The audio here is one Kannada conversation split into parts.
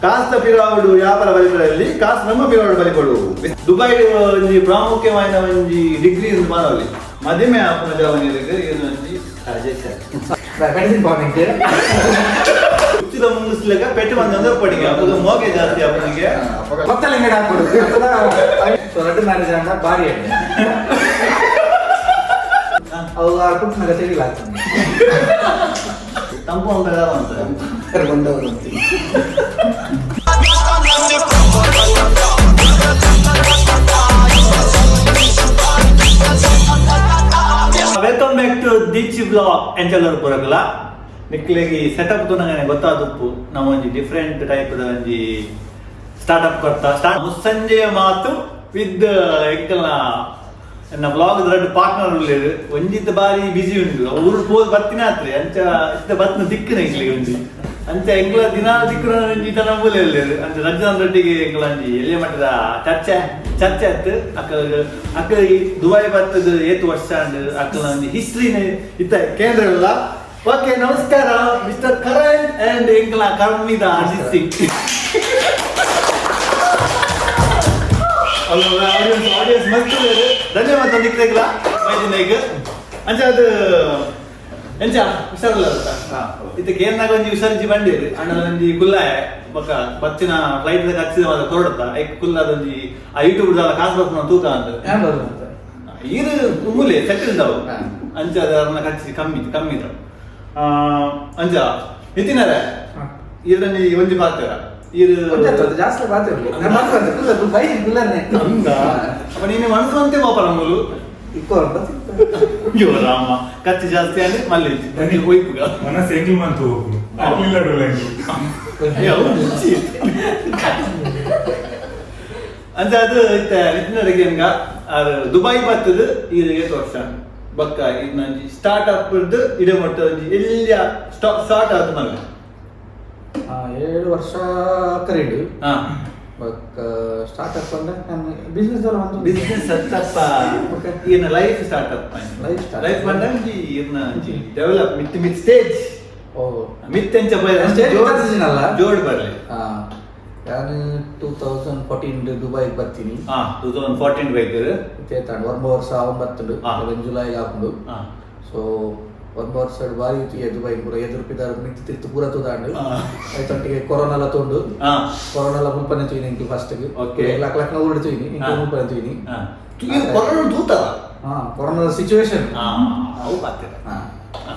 ಕಾಸ್ತ ಪಿರಾವುಡು ವ್ಯಾಪಾರ ಬಲಿಪಡಲ್ಲಿ ಕಾಸ್ ನಮ್ಮ ಪಿರಾವುಡು ಬಲಿಪಡು ದುಬೈ ಒಂಜಿ ಪ್ರಾಮುಖ್ಯమైన ಒಂಜಿ ಡಿಗ್ರಿ ಒಂದು ಮಾನವಲಿ ಮದಿಮೆ ಆಪನ ಜವನಿಯರಿಗೆ ಏನು ಒಂಜಿ ಹುಚ್ಚಿದ ಮುಂಗಿಸ್ಲಿಕ್ಕೆ ಪೆಟ್ಟು ಬಂದ ಪಡಿಗೆ ಅವಾಗ ಮೋಗೆ ಜಾಸ್ತಿ ಅಪ್ಪನಿಗೆ ಮತ್ತಲ್ಲಿ ಇಂಗಡ ಹಾಕ್ಬಿಡು ರಡ್ಡು ಮ್ಯಾರೇಜ್ ಅಂತ ಭಾರಿ ಅವು ಹಾಕ್ಬಿಟ್ಟು ನನಗೆ ತೆಗಿಲ್ಲ ತಂಪು ಅಂತ ಬಂದವರು ಅಂತೀವಿ. ವೆಲ್ಕಮ್ ಬ್ಯಾಕ್ ಟು ದಿಚಿ ಬ್ಲಾಗ್ ಎಂಚಲ್ಲರು ಪೂರಕಲ ನಿಕ್ಲೆಗೆ ಸೆಟಪ್ ತುನಗನೆ ಗೊತ್ತಾದಪ್ಪು ನಾವು ಒಂಜಿ ಡಿಫ್ರೆಂಟ್ ಟೈಪ್ ಒಂಜಿ ಸ್ಟಾರ್ಟ್ಅಪ್ ಕೊಡ್ತಾ ಮುಸ್ಸಂಜೆಯ ಮಾತು ವಿತ್ ಎಂಕಲ್ನ ನನ್ನ ಬ್ಲಾಗ್ ಎರಡು ಪಾರ್ಟ್ನರ್ ಉಳ್ಳೇರು ಒಂಜಿತ್ತ ಬಾರಿ ಬಿಸಿ ಉಂಟು ಊರು ಹೋದ್ ಬರ್ತೀನಿ ಆತ್ರಿ ಅಂಚ ಇತ್ತ ಬತ್ನ ದಿಕ್ಕನ ಎಂಕ್ಲಿಗೆ ಒಂಜಿ ಅಂಚ ಎಂಕ್ಲ ದಿನ ದಿಕ್ಕನ ಒಂಜಿ ತನ ಮೂಲೆ ಉಳ್ಳೇರು ಅಂಚ ರಜಾನ್ ರೆಡ್ಡಿಗೆ ಎಂಕ್ಲ ಒಂಜಿ ಎಲ್ಲಿ ಮಟ್ಟದ ಚರ್ಚೆ ಆಯ್ತು ಅಕ್ಕ ದುಬೈ ಬರ್ತದ ಏತು ವರ್ಷ ಅಕ್ಕಲ ಒಂಜಿ ಹಿಸ್ಟ್ರಿನ ಇತ್ತ ಕೇಂದ್ರ ಇಲ್ಲ. ಓಕೆ ನಮಸ್ಕಾರ ಮಿಸ್ಟರ್ ಕರಣ್ ಅಂಡ್ ಎಂಕ್ಲ ಕರ್ಮಿದ ಅಜಿತ್ ಸಿಂಗ್. ಆಡಿಯನ್ಸ್ ಮಸ್ತ್ ಧನ್ಯವಾದ ನಿಕ್ಲೆಗ್ಲ ಮೈದಿನೈಗ್ ಅಂಚ ಅದು ಎಂಚ ಹುಷಾರಲ್ಲ ಇದಕ್ಕೆ ಏನಾಗ ಒಂಜಿ ಹುಷಾರಿಜಿ ಬಂದಿರಿ ಅಣ್ಣ ಒಂಜಿ ಕುಲ್ಲಾಯ ಬೊಕ್ಕ ಬಚ್ಚಿನ ಫ್ಲೈಟ್ ಹಚ್ಚಿದ ಕೊರಡತ್ತ ಐಕ್ ಕುಲ್ಲದೊಂಜಿ ಆ ಯೂಟ್ಯೂಬ್ ಕಾಸು ಬರ್ತಾನ ತೂಕ ಅಂತ ಇದು ಮೂಲೆ ಸೆಟ್ಟಿಲ್ ಇದ್ದಾವು ಅಂಚ ಅದನ್ನ ಹಚ್ಚಿ ಕಮ್ಮಿ ಅಂಚ ನಿತಿನರ ಇದನ್ನ ಒಂಜಿ ಪಾತ್ರ ಜಾಸ್ತಿ ನೀನು ಮನಸ್ಸಂತೆ ಪಾಪ ನಮ್ಮೂರು ರಾಮ ಖರ್ಚು ಜಾಸ್ತಿ ಅಂದ್ರೆ ಮಲ್ಲಿ ಹೋಯ್ಪುಗ ಮನಸ್ಸು ಎಂಗ್ಲು ಮಂತು ಅಂತ ಅದು ನಿಟ್ಟಿನರಿಗೆ ಹಂಗ ಅದು ದುಬೈ ಬರ್ತದ ಈಗ 8 ವರ್ಷ ಬಕ್ಕ ಇದು ಸ್ಟಾರ್ಟ್ ಅಪ್ ಇಡೇ ಮಟ್ಟ ಎಲ್ಲಿಯ ಸ್ಟಾರ್ಟ್ ಆದ ಮಲ್ಲ 7 ವರ್ಷ ಕರೀಡು ಸ್ಟಾರ್ಟ್ಅಪ್ ಅಂದ್ರೆ ಬಿಸ್ನೆಸ್ ಸ್ಟಾರ್ಟ್ಅಪ್ ಏನ ಲೈಫ್ ಸ್ಟಾರ್ಟ್ಅಪ್ ಲೈಫ್ ಬಂದಂಜಿ ಏನ ಡೆವಲಪ್ ಮಿತ್ ಸ್ಟೇಜ್ ಮಿತ್ ಎಂಚ ಜೋಡ್ ಬರ್ಲಿ ನಾನು 2014 ದುಬೈ ಬರ್ತೀನಿ 2014 ಬೈಕರು 1 ವರ್ಷ 9 ಜುಲೈ ಹಾಕೊಂಡು ಸೊ 1 ವರ್ಷ ಬಾರಿ ದುಬೈ ಪೂರ ಎದುರುಪಿದಾರ ಮಿತ್ತು ತಿರ್ತು ಪೂರ ತುದಾಂಡು ಆಯ್ತೊಟ್ಟಿಗೆ ಕೊರೋನಾಲ ತೊಂಡು ಕೊರೋನಾಲ ಮುಲ್ಪನೆ ತೂಯಿನಿ ಇಂಕಿ ಫಸ್ಟ್ ಲಕ್ನ ಊರು ತೂಯಿನಿ ಇಂಕಿ ಮುಲ್ಪನೆ ತೂಯಿನಿ ಕೊರೋನಾ ತೂತ ಕೊರೋನಾದ ಸಿಚುವೇಶನ್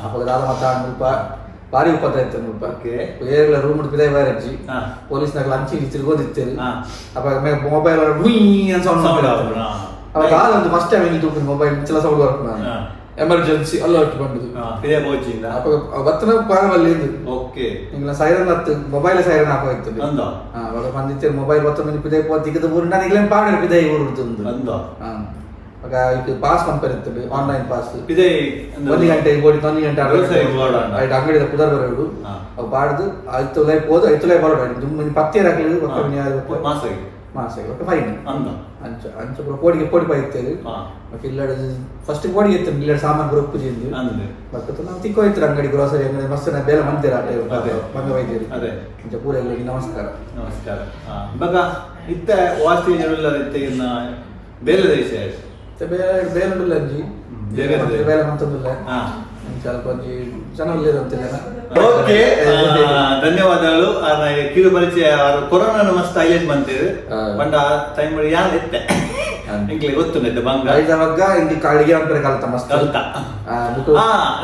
ಅವಾಗ ದಾದ ಮಾತಾಡ ಮುಲ್ಪ ಭಾರಿ ಉಪದ್ರ ಇತ್ತು ಮುಲ್ಪ ಏರ್ಲ ರೂಮ್ ಪಿದಾಯ ಬಾರಜ್ಜಿ ಪೊಲೀಸ್ನಾಗ ಲಂಚಿ ತಿರ್ಗೋದಿತ್ತೇರಿ ಅವಾಗ ಮೊಬೈಲ್ ಭೂಯಿ ಅಂತ ಸೌಂಡ್ ಅವಾಗ ಒಂದು ಫಸ್ಟ್ ಟೈಮ್ ಇಲ್ಲಿ ತೂಪಿನ ಮೊಬೈಲ್ ಚಿಲ ಸೌಂಡ್ ವರ್ಕ್ ಎಮರ್ಜೆನ್ಸಿ ಅಲರ್ಟ್ ಬಂದದು ಬತ್ತನ ಪಾಗವಲ್ಲಿ ಓಕೆ ಇಂಗ್ಲ ಸೈರನ್ ಹತ್ತು ಮೊಬೈಲ್ ಸೈರನ್ ಹಾಕೋಯ್ತದೆ ಅವಾಗ ಬಂದಿತ್ತೆ ಮೊಬೈಲ್ ಬತ್ತ ಮನಿ ಪಿದೆ ಪೋತಿ ಇಕದ ಊರು ನಾನು ಈಗಲೇ ಪಾಗಡೆ ಪಿದೆ ಊರು ಒಂದು ಆಗ ಇದು ಪಾಸ್ ಕಂಪೇರ್ ಇರ್ತದೆ ಆನ್ಲೈನ್ ಪಾಸ್ ಪಿದೆ 1 ಗಂಟೆ 1 ಗಂಟೆ ಆಯ್ತು ಅಂಗಡಿದ ಪುದರ್ ಬರೋಡು ಅವು ಪಾಡ್ದು ಆಯ್ತು ಲೈ ಹೋದು ಆಯ್ತು ಲೈ ಬರೋಡು ದುಮ್ಮನಿ ಪತ್ತೆ ರಾಕಲಿ ಒಕ್ಕಮನಿ ಆಯ್ತು ಮಾಸಗೆ ಒಟ್ಟು ಫೈನ್ ಅಂಚ ಕೋಡಿಗೆ ಕೋಡಿ ಪಾಯ್ತೇವೆ ಇಲ್ಲಡ ಫಸ್ಟ್ ಕೋಡಿ ಇತ್ತು ಇಲ್ಲಡ ಸಾಮಾನು ಬರೋ ಪೂಜೆ ಬರ್ತದೆ ನಾವು ತಿಕ್ಕೋಯ್ತು ಅಂಗಡಿ ಗ್ರೋಸರಿ ಅಂಗಡಿ ಮಸ್ತ್ ಬೇಲೆ ಮಂದಿರ ಮಂಗ ವೈದ್ಯರು ಅಂಚ ಪೂರ ಎಲ್ಲ ನಮಸ್ಕಾರ ಇವಾಗ ಇತ್ತ ವಾಸ್ತಿ ಜನರೆಲ್ಲ ಇತ್ತ ಬೇರೆ ದೇಶ ಬೇಲುಲ್ಲ ಅಂಜಿ ಬೇಲೆ ಮಂತಂದಿಲ್ಲ ಸ್ವಲ್ಪ ಚೆನ್ನಾಗಿಲ್ಲ ಅಂತಿಲ್ಲ. ಓಕೆ ಧನ್ಯವಾದಗಳು ಕಿರು ಪರಿಚಯ ಕೊರೋನಾ ಮಸ್ತ್ ಹೈಲೈಟ್ ಬಂತೇವೆ ಬಂಡ ಟೈಮ್ ಯಾರು ಎತ್ತೆ ಇಂಕ್ಲೆ ಗೊತ್ತುಂಟು ಬಂಗ ಐದವಾಗ ಇಂದಿ ಕಾಳಿಗೆ ಅಂತಾರೆ ಕಲ್ತ ಮಸ್ತ್ ಕಲ್ತ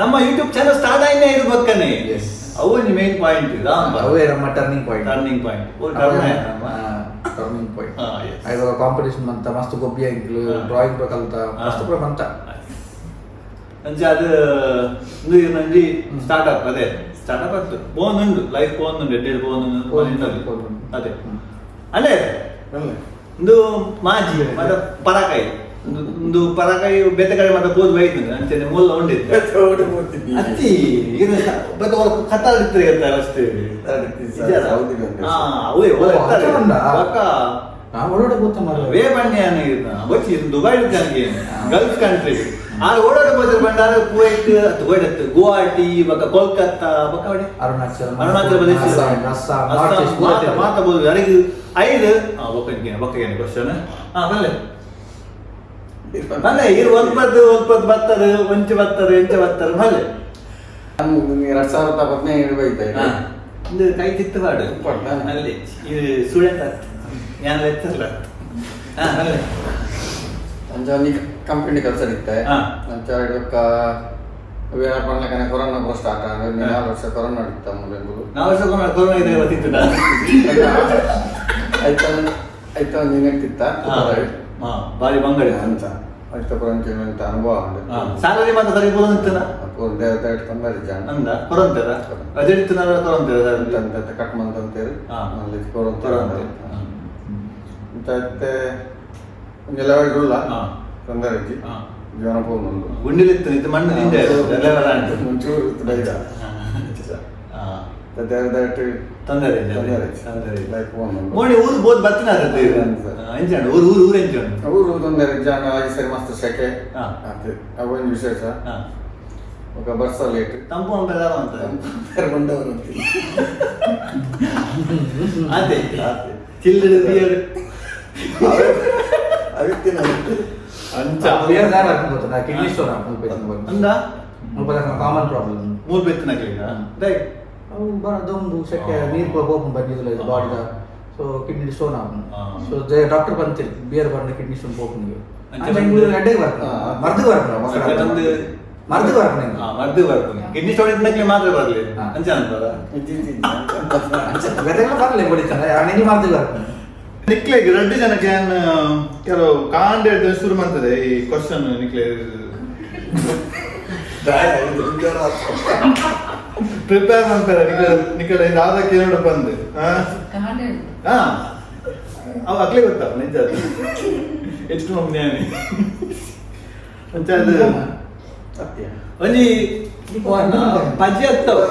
ನಮ್ಮ ಯೂಟ್ಯೂಬ್ ಚಾನಲ್ ಸ್ಟಾರ್ಟ್ ಆಯ್ನೇ ಇರ್ಬೇಕನೆ ಅವು ಮೇನ್ ಪಾಯಿಂಟ್ ಅವೇ ನಮ್ಮ ಟರ್ನಿಂಗ್ ಪಾಯಿಂಟ್ ಟರ್ನಿಂಗ್ ಪಾಯಿಂಟ್ ಐದವಾಗ ಕಾಂಪಿಟೇಷನ್ ಮಂತ ಮಸ್ತ್ ಗೊಬ್ಬಿ ಇಂಕ್ಲು ಡ್ರಾಯಿಂಗ್ ಕಲ್ತ ಮಸ್ತ್ ಪುರ ಮಂತ ಅಂಚೆ ಅದು ನಂಜಿ ಸ್ಟಾರ್ಟ್ಅಪ್ ಅದೇ ಸ್ಟಾರ್ಟ್ಅಪ್ ಆಗ್ತದೆ ಬೋನುಂಡು ಲೈಫ್ ಬೋನುಂಡು ಎಡ್ಡೆಡ್ ಬೋನು ಅದೇ ಅಲ್ಲೇ ಒಂದು ಮಾಜಿ ಮತ್ತೆ ಪರಾಕಾಯಿ ಒಂದು ಪರಾಕಾಯಿ ಬೆತ್ತಕಾಯಿ ಮತ್ತೆ ಬೋದು ಬೈತಂದ್ರೆ ಅಂಚೆ ಮೂಲ ಉಂಡಿತ್ತು ಅತ್ತಿ ಇದು ಕತ್ತಾಡಿರ್ತಾರೆ ಅಂತ ಅಷ್ಟೇ ಅವೇ ವೇ ಬನ್ನಿ ಬಚ್ಚಿ ದುಬೈ ಗಲ್ಫ್ ಕಂಟ್ರಿ ಆರು ಓಡಾಡ ಬಂದ್ರೆ ಬಂದಾರ ಕುವೈಟ್ ಕುವೈಟ್ ಗುವಾಹಟಿ ಬಕ್ಕ ಕೋಲ್ಕತ್ತಾ ಬಕ್ಕ ಅವಡೆ ಅರುಣಾಚಲ ಪ್ರದೇಶ ಮಾತಾಬೋದು ಯಾರಿಗೆ 5 ಬಕ್ಕೇನು ಕ್ವಶನ್ ಬಲ್ಲೆ ಬಲ್ಲೆ ಇದು ಒಂದ್ಪದ್ದು ಬರ್ತದೆ ಒಂಚೆ ಬರ್ತಾರೆ ಎಂಚೆ ಬರ್ತಾರೆ ಬಲ್ಲೆ 2017 ಬೈತಾ ಇದು ಕೈ ಚಿತ್ತ ಮಾಡು ಅಲ್ಲಿ ಇದು ಸ್ಟೂಡೆಂಟ್ ഞാൻ ಲೆಕ್ಚರರ್ ಅಲ್ಲೇ ಅಂಜಾನಿ ಕಂಪನಿ ಕೆಲಸ ಇತ್ತೆ ಅಂಚಾಡಿ ಒಕ್ಕ ಬೇರೆ ಪಣ್ಣಕನೆ ಕೊರೋನಾ ಕೂಡ ಸ್ಟಾರ್ಟ್ ಆಗಿದೆ 4 ವರ್ಷ ಕೊರೋನಾ ನಡೀತಾ ಮುಂದೆಂಬುದು 4 ವರ್ಷ ಕೊರೋನಾ ಇದೆ ಗೊತ್ತಿತ್ತು ಆಯ್ತಾ ನೀನು ಹೇಳ್ತಿತ್ತ ಬಾರಿ ಬಂಗಡಿ ಅಂತ ಆಯ್ತಾ ಕೊರಂತ ಅನುಭವ ಸ್ಯಾಲರಿ ಮಾತ್ರ ಸರಿ ಕೊರಂತನ ದೇವತೆ ತೊಂದರೆ ಜಾಣ ಅಂದ ಕೊರಂತರ ಅದಿತ್ತು ನಾನು ಕೊರಂತರ ಅಂತ ಕಟ್ ಮಂತಂತೇಳಿ ಅಲ್ಲಿ ಕೊರಂತರ ಮತ್ತೆ ನಿಲವಲ್ಲ ತೊಂದರೆ ಜೀವನ ಹೋಗುದು ಗುಂಡಿಲಿತ್ತು ಇದು ಮಣ್ಣು ನಿಂದೆ ಮುಂಚೂರು ಬೈದ ತೊಂದರೆ ಮೋಡಿ ಊರು ಬೋದ್ ಬತ್ತಿನ ಎಂಜಾಣ ಊರು ಎಂಜಾಣ ಊರು ತೊಂದರೆ ಜಾಣ ಸರಿ ಮಸ್ತ್ ಸೆಕೆ ಅವೊಂದು ವಿಶೇಷ ఒక బర్స లేట్ ತಂಪು ಅಂಬೆದಾರ ಅಂತ ಬಂದವರು ಅದೇ ಚಿಲ್ಲರೆ ಬಿಯರ್ ಅದಕ್ಕೆ ಅಂಚ ಬಿಯರ್ ದಾರ ಹಾಕ್ಬೋದು ಕಿಡ್ನಿ ಸ್ಟೋನ್ ಹಾಕ್ಬೋದು ಅಂದ ಕಾಮನ್ ಪ್ರಾಬ್ಲಮ್ ಮೂರು ಬೆತ್ತನಾಗಲಿಲ್ಲ ದೈ ಅವು ಬರೋದೊಂದು ಸೆಕೆ ನೀರು ಹೋಗ್ಕೊಂಡು ಬಂದಿದ್ದಿಲ್ಲ ಇದು ಬಾಡಿದ ಸೊ ಕಿಡ್ನಿ ಸ್ಟೋನ್ ಆகும் ಸೊ ಡಾಕ್ಟರ್ ಬಂತಿರು ಬಿಯರ್ ಬಂದು ಕಿಡ್ನಿ ಸ್ಟೋನ್ ಹೋಗ್ಕೊಂಡು ಬೆಂಗಳೂರು ಅಡ್ಡೆಗೆ ಬರ್ತಾರೆ ಮರ್ದಿಗೆ ಬರ್ತಾರೆ ಮರ್ದು ಬರ್ತೀನಿ ಕಿಡ್ನಿ ಸ್ಟೋನ್ ಇದ್ದಕ್ಕೆ ಮಾತ್ರ ಬರಲಿ ಅಂಚ ಅಂತದ ಬೆದೆಲ್ಲ ಬರಲಿ ಹೊಡಿತಾರೆ ಅವನಿಗೆ ಮರ್ದಿಗೆ ಬರ್ತಾನೆ ನಿಕ್ಲೆಗ್ 2 ಜನಕ್ಕೆ ಕೆಲವು ಕಾಂಡೆ ಶುರು ಮಾಡ್ತದೆ ಈ ಕ್ವಶನ್ ನಿಕ್ಲೆ ಪ್ರಿಪೇರ್ ಮಾಡ್ತಾರೆ ನಿಕ್ಲೆ ಯಾವ್ದಕ್ಕೆ ಎರಡು ಬಂದು ಅವು ಅಕ್ಲೆ ಗೊತ್ತಾವ ನಿಜ ಎಷ್ಟು ಜ್ಞಾನಿ ಅಂತ ಅದು ಒಂಜಿ ಪಜ್ಜಿ ಹತ್ತವು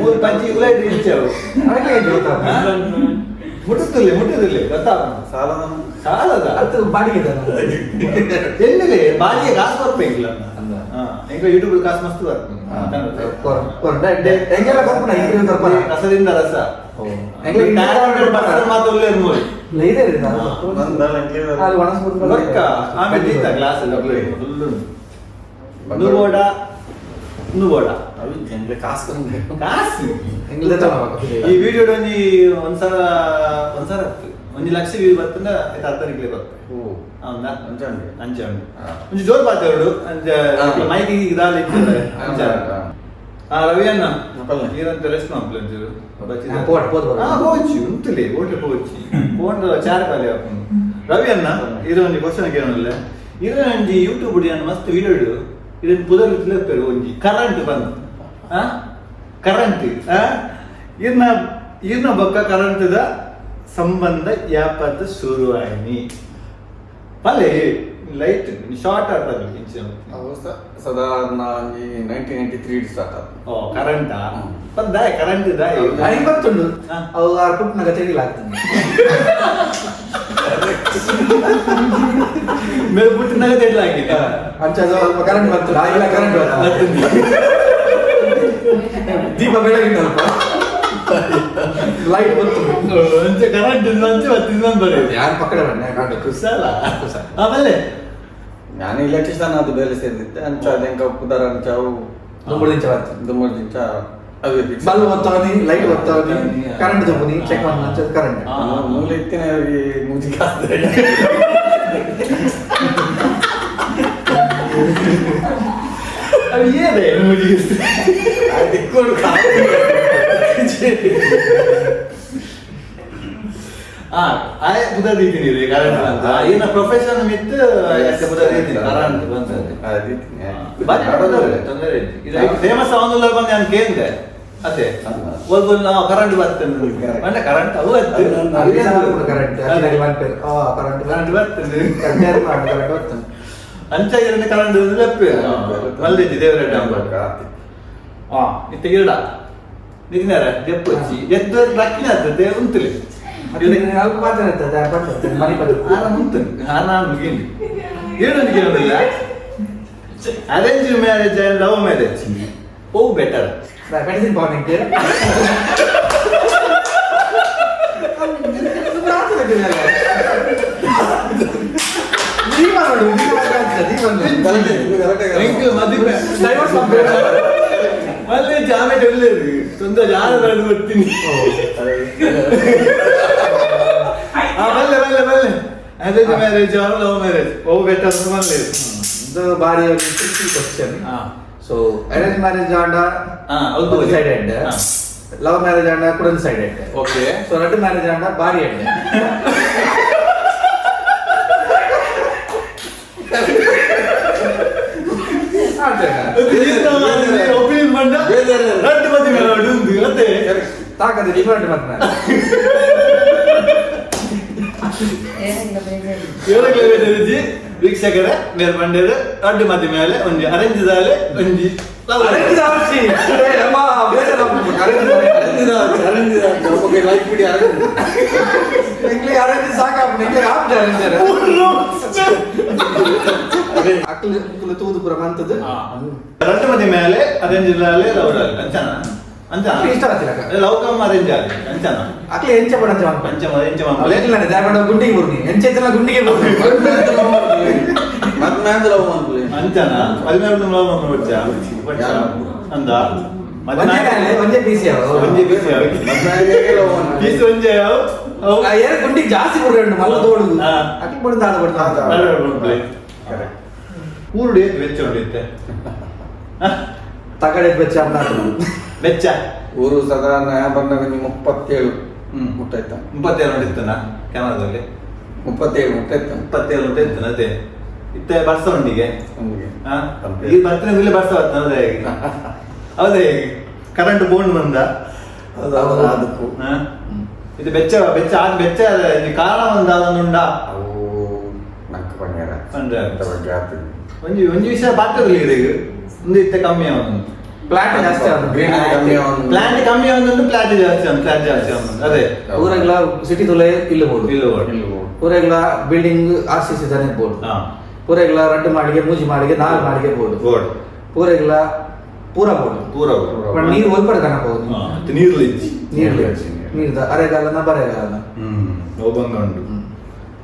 ಮೂರು ಪಜ್ಜಿ ಉಲಾಯ್ತು ಇಚ್ಚಾವು ಮುಟ್ಟುದಿಲ್ಲ ಗೊತ್ತಾವ ಸಾಲದ ಅದು ಬಾಡಿಗೆ ಎಲ್ಲಿದೆ ಬಾಡಿಗೆ ಕಾಸು ಬರ್ಬೇಕಿಲ್ಲ ಹೆಂಗ ಯೂಟ್ಯೂಬ್ ಕಾಸು ಮಸ್ತ್ ಬರ್ತದೆ ಹೆಂಗೆಲ್ಲ ಬರ್ಪಣ ಇಂಟರ್ವ್ಯೂ ಬರ್ಪಣ ರಸದಿಂದ ರಸ ಮಾತು ಒಳ್ಳೆ ಇದೆ ಆಮೇಲೆ ದೀತ ಕ್ಲಾಸ್ ನುಬೋಡ ಕಾಸು ಕಾಸು ಹೆಂಗಿಲ್ಲ ಈ ವಿಡಿಯೋ ಒಂದ್ಸಲ 1 ಲಕ್ಷ ವ್ಯೂ ಬರ್ತಂದ ಅರ್ಥನಿಕ್ಲೆ ಬರ್ತದೆ ಹೌದಾ ಅಂಚೆ ಉಂಟು ಜೋರ್ ಪಾತೆರಡು ಮೈಕ್ ಇದಾಲಿ ರವಿ ಅಣ್ಣ ಈರಂತ ರೆಸ್ಟ್ ಮಾಡ್ಲಂಚೂರು పోవచ్చు ఉంటలే ఓట్లు పోవచ్చు ఫోన్ చార్ కాలే రవి అన్న ఇది ಒಂದು ಕ್ವಶ್ಚನ್ ಕೇಳಲ್ಲ ಇರಂಜಿ ಯೂಟ್ಯೂಬ್ ಡಿ ಅನ್ನ ಮಸ್ತ್ ವಿಡಿಯೋ ಇದನ್ನ ಪುದರ್ ಇಟ್ಲೇಪೇರು ಒಂಜಿ ಕರೆಂಟ್ ಬಂದು ಕರೆಂಟ್ ಇರ್ನ ಬೊಕ್ಕ ಕರೆಂಟ್ದ ಸಂಬಂಧ ಯಾಪತ್ತ ಶುರು ಆಯ್ನಿ ಪಲ್ಲೆ ಲೈಟ್ ಶಾರ್ಟ್ ಆಗ್ತದೆ ಸಾಧಾರಣ 1993 ಸ್ಟಾರ್ಟ್ ಓ ಕರೆಂಟ್ ಬಂದ ಕರೆಂಟ್ ಇದೆ ಗೊತ್ತುಂಡು ಅವು ಪುಟ್ನಾಗ ತೆಗಿಲಾಗ್ತದೆ ಮೇಲೆ ಪುಟ್ಟಿನಾಗ ತೆಡ್ಲಾಗಿದೆ ಅಂಚ ಸ್ವಲ್ಪ ಕರೆಂಟ್ ಬರ್ತದೆ ಆಗಿಲ್ಲ ಕರೆಂಟ್ ದೀಪ ಬೆಳಗಿನ ಲೈಟ್ ಬಂತು ಅಂಚೆ ಕರೆಂಟ್ ಅಂಚೆ ಬತ್ತಿನ ಬರೀ ಯಾರು ಪಕ್ಕಡೆ ಬನ್ನಿ ಕುಸಲ ಆಮೇಲೆ ನಾನು ಇಲೆಕ್ಟ್ರಿಷಿಯನ್ ಅದು ಬೇರೆ ಸೇರಿದ್ದೆ ಅಂಚ ಅದೆಂಕ ಪುದರ ಅಂಚ ಅವು ದುಮ್ಮಡಿ ದಿಂಚ ಅವೇ ಬಲ್ಬ್ ಒತ್ತವನಿ ಲೈಟ್ ಒತ್ತವನಿ ಕರೆಂಟ್ ದುಮ್ಮನಿ ಚೆಕ್ ಮಾಡಿ ಕರೆಂಟ್ ಮೂಲ ಇತ್ತಿನ ಮುಜಿ ಕಾಸ್ದೆ ಅದು ಏನೇ ಮುಜಿ ಅದಕ್ಕೋಡು ಆಯ ಪುದರ್ ರೀತಿನಿ ರೀ ಕರೆಂಟ್ ಅಂತ ಏನ ಪ್ರೊಫೆಷನ್ ಮಿತ್ತು ಪುದರ್ ರೀತಿನಿ ಕರೆಂಟ್ ಬಂತದೆ ತೊಂದರೆ ಇದು ಫೇಮಸ್ ಅವನಲ್ಲ ಬಂದು ನಾನು ಕೇಳಿದೆ ಅದೇ ಒಂದು ನಾವು ಕರೆಂಟ್ ಬರ್ತೇನೆ ಅಂದ್ರೆ ಕರೆಂಟ್ ಅವು ಕರೆಂಟ್ ಕರೆಂಟ್ ಬರ್ತದೆ ಅಂಚಾಗಿರನೆ ಕರೆಂಟ್ ಲೆಪ್ಪೆ ಮಲ್ಲಿಜಿ ದೇವರ ಇತ್ತ ಗಿಡ ನಿತಿನಾರ ದೆಪ್ಪು వచ్చి ಎದ್ದು ಲಕ್ಕಿನ ಅದೇ ಉಂತಲಿ ಅಲ್ಪ ಮಾತ್ರ ಇರ್ತದೆ ಮನೆ ಪದ ಆರಾಮ ಉಂಟು ನಾನು ಮುಗಿಂಡಿ ಏನೊಂದಿಗೆ ಏನಿಲ್ಲ arrange marriage and love marriage ಓ ಬೆಟರ್ ಮೆಡಿಸಿನ್ ಪಾಯಿಂಟ್ ಮದುವೆ ಮళ్ళీ ಜಾಮೆ వెళ్ళలేదు సొంత జాగ్రత్త కొట్టింది మళ్ళీ మళ్ళీ మళ్ళీ అరేంజ్ మ్యారేజ్ లవ్ మ్యారేజ్ ఓ బెటర్ మళ్ళీ ಇದು ಬಾರಿ question so arrange marriage and ಹೌದು ಸೈಡೆಡ್ ಲವ್ ಮ್ಯಾರೇಜ್ ಆಂಡ ಕೂಡ sided okay so red marriage and ಬಾರಿ ಎಡ್ ಒಪಿನಿಯನ್ ಬಂದ ರಡ್ಡು ಮದುವೆ ಉಂಟು ಮತ್ತೆ ತಾಕದೆ ಡಿಫರೆಂಟ್ ಮತ್ತೆ ಏಳಕ್ಕೆ ವೀಕ್ಷಕರೇ ಮೇಲ್ ಬಂದಿರ ರಡ್ಡು ಮದುವೆ ಮೇಲೆ ಒಂಜಿ ಅರೇಂಜ್ ದಾಲೆ ಒಂಜಿ ತೂದು ಪುರ ಮಂತದ್ದು ರಡ್ಡು ಮದುವೆ ಮೇಲೆ ಅರೇಂಜ್ ದಾಲೆ ಲವ್ ದಾಲೆ ಅಂಚನ ಅಂಚನ ಇಷ್ಟ ಆಗ್ತಿಲ್ಲ ಲವ್ ಕಮ್ ಅರೇಂಜ್ ಆಗಿ ಅಂಚನ ಅಕ್ಲೆ ಎಂಚ ಪಡಂಚ ಪಂಚ ಎಂಚ ಮಾಮೂಲಿ ಇಲ್ಲ ಜಾಗಡ ಗುಂಡಿಗೆ ಬರ್ನಿ ಎಂಚೆತ್ತನ ಗುಂಡಿಗೆ ಬರ್ನಿ ಮದ್ಮೇಲೆ ಲವ್ ಮಾಡ್ಲಿ ಅಂಚನ ಮದುವೆ ಲವ್ ಮಾಡ್ಬಿಡ್ಚಾ ಅಂದ ಒಂದೇ ಪೀಸಿ ಒಂಜಿ ಬಿಸಿ ಮದ್ಮೇಲೆ ಲವ್ ಮಾಡ್ಲಿ ಪೀಸ್ ಒಂಜಿ ಏನ್ ಗುಂಡಿಗೆ ಜಾಸ್ತಿ ಕೊಡ್ರಿ ಮಲ್ಲ ತೋಡುದು ಹಾ. ಅಕ್ಕಿ ಬಿಡುದು ಆದ ಬಿಡ್ತಾವ ಊರುಡು ಏತ್ ವೆಚ್ಚ ಉಂಡಿತ್ತೆ ತಗಡೆ ಬೆಚ್ಚ ಅಂತ ವೆಚ್ಚ ಊರು ಸಾಧಾರಣ ಬಂದಾಗ 37 ಮುಟ್ಟಾಯ್ತ 37 ಉಂಡಿತ್ತನ ಕೆನಡಾದಲ್ಲಿ 37 ಮುಟ್ಟಾಯ್ತ 37 ಉಂಟಿತ್ತನ ಅದೇ ಇತ್ತೆ ಬರ್ಸ ಉಂಡಿಗೆ ನಮ್ಗೆ ಈ ಬರ್ತಿನ ಇಲ್ಲಿ ಬರ್ಸ ಬರ್ತನ ಅದೇ ಹೇಗೆ ಹೌದೇ ಹೇಗೆ ಕರೆಂಟ್ ಬೋನ್ ಬಂದ ಅದಕ್ಕೂ ಇದು ಬೆಚ್ಚ ಬೆಚ್ಚ ಆದ ಬೆಚ್ಚ ಈ ಕಾರಣ ಒಂದು ಅದೊಂದುಂಡ ಅವು ನಕ್ಕ ಪಣ್ಯಾರ ಅಂದ್ರೆ ಅಂತ ಬಗ್ಗೆ ಆಗ್ತದೆ ಒಂಜಿ ಒಂಜಿ ವಿಷಯ ಬಾತ್ರದಲ್ಲಿ ಈಗ ಒಂದು ಇತ್ತೆ ಕಮ್ಮಿ ಅವನು ಪ್ಲಾಟ್ ಜಾಸ್ತಿ ಆದ ಪ್ಲಾಂಟ್ ಕಮ್ಮಿ ಅವನೊಂದು ಪ್ಲಾಟ್ ಜಾಸ್ತಿ ಅವನು ಪ್ಲಾಟ್ ಜಾಸ್ತಿ ಅವನು ಅದೇ ಊರೆಲ್ಲ ಸಿಟಿ ತೊಲೆ ಇಲ್ಲಿ ಬೋಡು ಇಲ್ಲ ಊರೆಲ್ಲ ಬಿಲ್ಡಿಂಗ್ RCC ದನೆ ಬೋಡು ಊರೆಲ್ಲ ರಡ್ಡು ಮಾಡಿಗೆ ಮೂಜಿ ಮಾಡಿಗೆ 4 ಮಾಡಿಗೆ ಬೋಡು ಬೋರ್ಡ್ ಊರೆಲ್ಲ ಪೂರ ಬೋಡು ಪೂರ ಬಟ್ ನೀರು ಒಲ್ಪಡ ಕನಬಹುದು ನೀರು ಇಜ್ಜಿ ನೀರ್ದ ಅರೆಗಾಲನ ಬರೆಗಾಲನ ಒಬ್ಬಂಗ ಉಂಟು